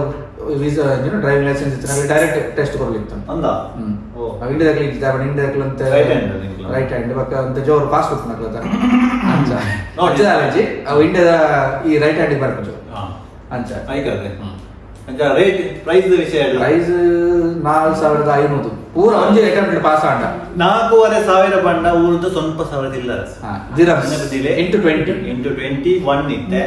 ವೀಸಾ ಡ್ರೈವಿಂಗ್ ಲೈಸೆನ್ಸ್ ಇತ್ತು ಡೈರೆಕ್ಟ್ ಟೆಸ್ಟ್ ಕೊಡ್ಲಿತ್ತು ಅಂದ ಇಂಡಿಯಾದಲ್ಲಿ ಇದ್ದಾವೆ ಇಂಡಿಯಾದಲ್ಲಿ ಅಂತ ರೈಟ್ ಹ್ಯಾಂಡ್ ಬಕ್ಕ ಅಂತ ಜೋರು ಪಾಸ್ಬುಕ್ ನಕ್ಲತ್ತ ಅಂಚ ಅಜ್ಜಿ ಅವು ಇಂಡಿಯಾದ ಈ ರೈಟ್ ಹ್ಯಾಂಡ್ ಬರ್ಬೇಕು ಅಂಚ ಐಕಾದ್ರೆ ಅಂಚ ರೇಟ್ ಪ್ರೈಸ್ ವಿಷಯ ಪ್ರೈಸ್ 4,500 ಪೂರ ಒಂಜಿ ಅಟೆಂಪ್ಟ್ ಪಾಸ್ ಆಂಡ 4,500 ಬಂಡ ಊರ್ದು ಸ್ವಲ್ಪ ಸಾವಿರದ ಇಲ್ಲ ದಿರಮ್ಸ್ ಇಂಟು 20 21 ಇತ್ತೆ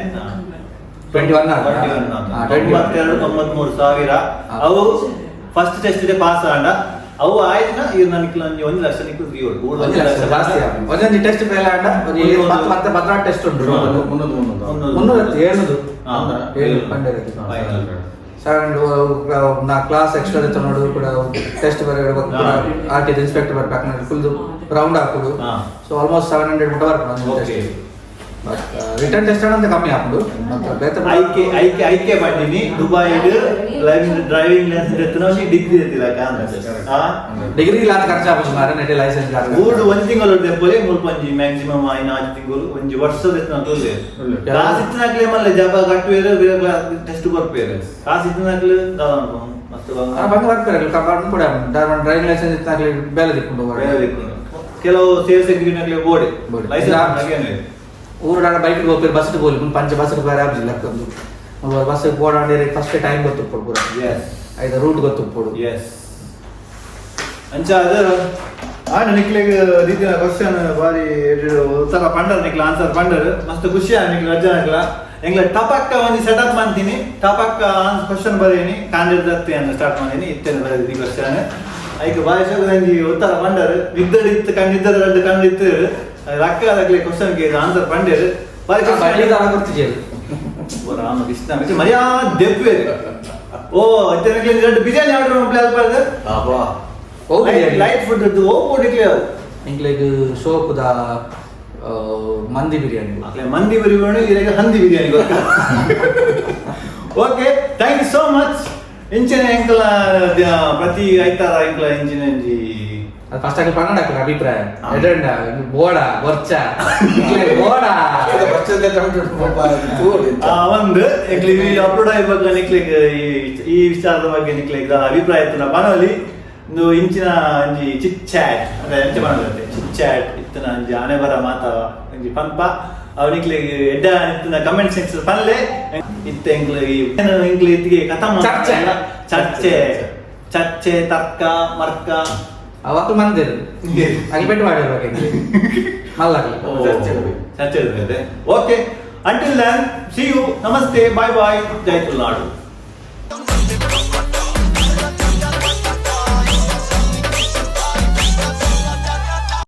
21,000 ಅವು ಫಸ್ಟ್ ಟೆಸ್ಟ್ ಇದೆ ಪಾಸ್ ಆಂಡ ಅವು ಆಯ್ತು ಇವ್ ನನಗೆ 1 ಲಕ್ಷ ನಿಕ್ಕು ಜಾಸ್ತಿ ಒಂದೊಂದು ಟೆಸ್ಟ್ ಫೇಲ್ ಆಂಡ ಮತ್ತೆ 16 ಟೆಸ್ಟ್ ಉಂಟು 300 ನಾ ಕ್ಲಾಸ್ ಎಕ್ಸ್ಟ್ರಾ ಇತ್ತು ನೋಡು ಕೂಡ ಟೆಸ್ಟ್ ಬರೆಯಬೇಕು ಆರ್ಟಿ ಇನ್ಸ್ಪೆಕ್ಟರ್ ಬರ್ಬೇಕು ಫುಲ್ ರೌಂಡ್ ಹಾಕೋದು ಸೊ ಆಲ್ಮೋಸ್ಟ್ 700 ಮುಟ್ಟ ಬರ್ಬೇಕು ರಿಟರ್ನ್ ಟೆಸ್ಟ್ ಅಂತ ಕಮ್ಮಿ ಹಾಕೊಂಡು ಐಕೆ ಮಾಡಿನಿ ದುಬೈ ಡ್ರೈವಿಂಗ್ ಲೈಸೆನ್ಸ್ ಎತ್ತನೋನಿ ಡಿಗ್ರಿ ಎತ್ತಿಲ್ಲ ಡಿಗ್ರಿ ಲಾತ್ ಖರ್ಚು ಆಗ್ಬೋದು ಮಾರ ನೆಟ್ಟಿ ಲೈಸೆನ್ಸ್ ಊರು 1 ತಿಂಗಳು ದೆಪ್ಪಲೆ ಮುಲ್ಪಂಜಿ ಮ್ಯಾಕ್ಸಿಮಮ್ 5 ತಿಂಗಳು ಒಂಜಿ ವರ್ಷದ ಎತ್ತನ ತೋಲೆ ಕಾಸು ಇತ್ತನಾಕ್ಲೆ ಮಲ್ಲ ಜಬ ಕಟ್ಟುವೇರೆ ಬೇರೆ ಟೆಸ್ಟ್ ಬರ್ಪೇರೆ ಕಾಸು ಇತ್ತನಾಕ್ಲೆ ದಾನ ಮಸ್ತ್ ಬಂಗ ಬರ್ಪೇರೆ ಕಪಾರ್ಟ್ಮೆಂಟ್ ಕೂಡ ಡ್ರೈವಿಂಗ್ ಲೈಸೆನ್ಸ್ ಇತ್ತನಾಕ್ಲೆ ಬೇಲೆ ದಿಕ್ಕೊಂಡು ಕೆಲವು ಸೇಲ್ಸ್ ಎಕ್ಸಿಕ್ಯೂಟಿವ್ ಬೋರ್ಡ್ ಲೈಸೆನ್ಸ್ ಊರಾಡ ಬೈಕ್ ಹೋಗ್ತಾರೆ ಬಸ್ ಹೋಗ್ಲಿ ಪಂಚ ಬಸ್ ಬೇರೆ ಆಗ್ಲಿಲ್ಲ ಲಕ್ಕಂದು ಬಸ್ ಓಡಾಡಿ ಫಸ್ಟ್ ಟೈಮ್ ಗೊತ್ತು ಪೂರ ಐದು ರೂಟ್ ಗೊತ್ತು ಅಂಚ ಅದು ನಿಕ್ಲಿಗೆ ರೀತಿಯ ಕ್ವಶನ್ ಬಾರಿ ಉತ್ತರ ಪಂಡರ್ ನಿಕ್ಲ ಆನ್ಸರ್ ಪಂಡರ್ ಮಸ್ತ್ ಖುಷಿ ನಿಕ್ಲ ರಜಾ ನಿಕ್ಲ ಎಂಗ್ಲ ಟಪಕ್ಕ ಒಂದು ಸೆಟಪ್ ಮಾಡ್ತೀನಿ ಟಪಕ್ಕ ಕ್ವಶನ್ ಬರೀನಿ ಕಾಂಡಿಡೇಟ್ ಅಂತ ಸ್ಟಾರ್ಟ್ ಮಾಡೀನಿ ಇತ್ತೇನೆ ಬರೀ ಕ್ವಶನ್ ಐಕೆ ಬಾರಿ ನಂಜಿ ಉತ್ತರ ಪಂಡರ್ ನಿದ್ದಡಿತ್ತು ಕಂಡಿದ್ದರ ಎರಡು ಕಂಡಿತ್ತು ರಕ್ಕ ಅದಕ್ಕೆ ಕ್ವಶನ್ ಗೆ ಆನ್ಸರ್ ಪಂಡೇರು ಬಾರಿ ರಾಮ ಕೃಷ್ಣ ಮರ್ಯಾ ದೆಪ್ಪೆ ಓ ಅತ್ತನಕ್ಕೆ ಎರಡು ಬಿರಿಯಾನಿ ಆರ್ಡರ್ ಮಾಡ್ಲಾಲ್ಪಾರ್ದು ಅಬ್ಬಾ ಲೈಟ್ ಫುಡ್ ಅದು ಓ ಓಡಿಕ್ಲೆ ಇಂಗ್ಲಿಗೆ ಸೋಪುದ ಮಂದಿ ಬಿರಿಯಾನಿ ಮಂದಿ ಬಿರಿಯಾನಿ ಇದಕ್ಕೆ ಹಂದಿ biryani okay thank you so much ಇಂಚಿನ ಎಂಕಲ ಪ್ರತಿ ಐತಾರ ಎಂಕಲ ಇಂಚಿನ ಫಸ್ಟ್ ಆಗಿ ಪನ್ನಡ ಅಭಿಪ್ರಾಯ ಎಡಂಡ ಬೋಡ ಬರ್ಚ ಬೋಡ ಒಂದು ಅಪ್ಲೋಡ್ ಆಗುವಾಗ ನಿಕ್ಲಿಗೆ ಈ ವಿಚಾರದ ಬಗ್ಗೆ ನಿಕ್ಲಿಗೆ ಅಭಿಪ್ರಾಯ ಇತ್ತು ನಾ ಬನವಲಿ ಇಂಚಿನ ಒಂಜಿ ಚಿಟ್ ಚಾಟ್ ಅಂದ್ರೆ ಎಂಚ ಮಾಡೋದು ಚಿಟ್ ಚಾಟ್ ಇತ್ತನ ಒಂಜಿ ಆನೆ ಬರ ಮಾತಾವ ಒಂಜಿ ಪಂಪ ಅವನಿಗೆ ಎಡ್ಡ ಕಮೆಂಟ್ ಸೆಕ್ಷನ್ ಪಲ್ಲೆ ಇತ್ತ ಇಂಗ್ಲಿ ಇತ್ತಿಗೆ ಕಥಾ ಚರ್ಚೆ. ಚರ್ಚೆ ತರ್ಕ ಮರ್ಕ ಅವತ್ತು ಮಂದಿರು ಅಲ್ಲಿ ಬೆಟ್ಟು ಮಾಡಿರ್ಬೇಕು ಮಲ್ಲಾಗ್ಲಿ ಚರ್ಚೆ okay until then see you ನಮಸ್ತೆ ಬಾಯ್ ಬಾಯ್ ಜೈ ತುಳುನಾಡು.